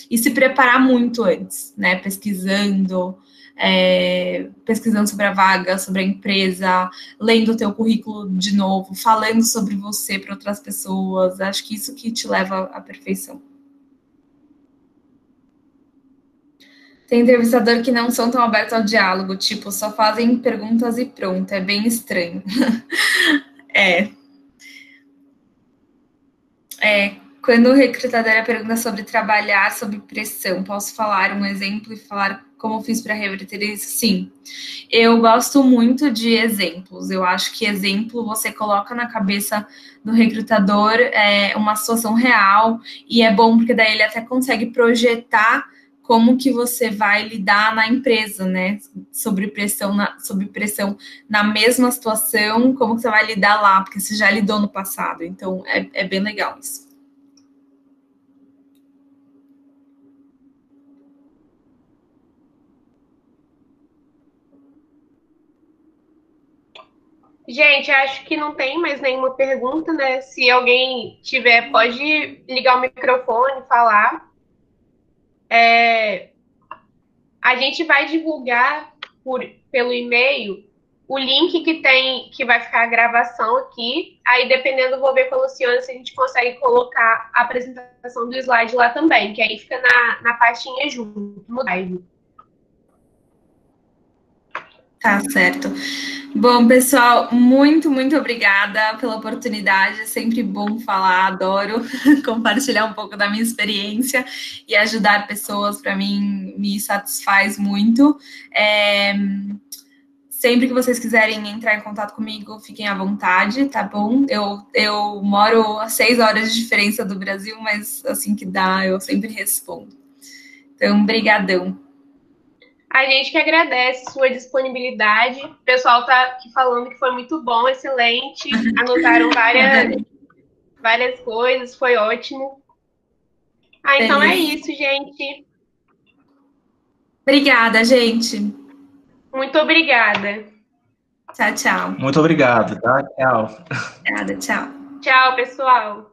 E se preparar muito antes, né? Pesquisando sobre a vaga, sobre a empresa, lendo o teu currículo de novo, falando sobre você para outras pessoas. Acho que isso que te leva à perfeição. Tem entrevistador que não são tão abertos ao diálogo, tipo, só fazem perguntas e pronto, é bem estranho. Quando o recrutador pergunta sobre trabalhar sob pressão, posso falar um exemplo e falar como fiz para reverter isso? Sim, eu gosto muito de exemplos. Eu acho que exemplo você coloca na cabeça do recrutador uma situação real e é bom porque daí ele até consegue projetar como que você vai lidar na empresa, né? Sob pressão na mesma situação, como que você vai lidar lá, porque você já lidou no passado. Então, é bem legal isso. Gente, acho que não tem mais nenhuma pergunta, né? Se alguém tiver, pode ligar o microfone e falar. A A gente vai divulgar pelo e-mail o link que vai ficar a gravação aqui. Aí, dependendo, eu vou ver com a Luciana se a gente consegue colocar a apresentação do slide lá também, que aí fica na pastinha junto, no Drive. Tá certo. Bom, pessoal, muito, muito obrigada pela oportunidade. É sempre bom falar, adoro compartilhar um pouco da minha experiência e ajudar pessoas, para mim, me satisfaz muito. Sempre que vocês quiserem entrar em contato comigo, fiquem à vontade, tá bom? Eu moro a 6 horas de diferença do Brasil, mas assim que dá, eu sempre respondo. Então, brigadão. A gente que agradece sua disponibilidade. O pessoal tá aqui falando que foi muito bom, excelente. Anotaram várias coisas, foi ótimo. Então é isso, gente. Obrigada, gente. Muito obrigada. Tchau, tchau. Muito obrigado, tá? Tchau. Obrigada, tchau. Tchau, pessoal.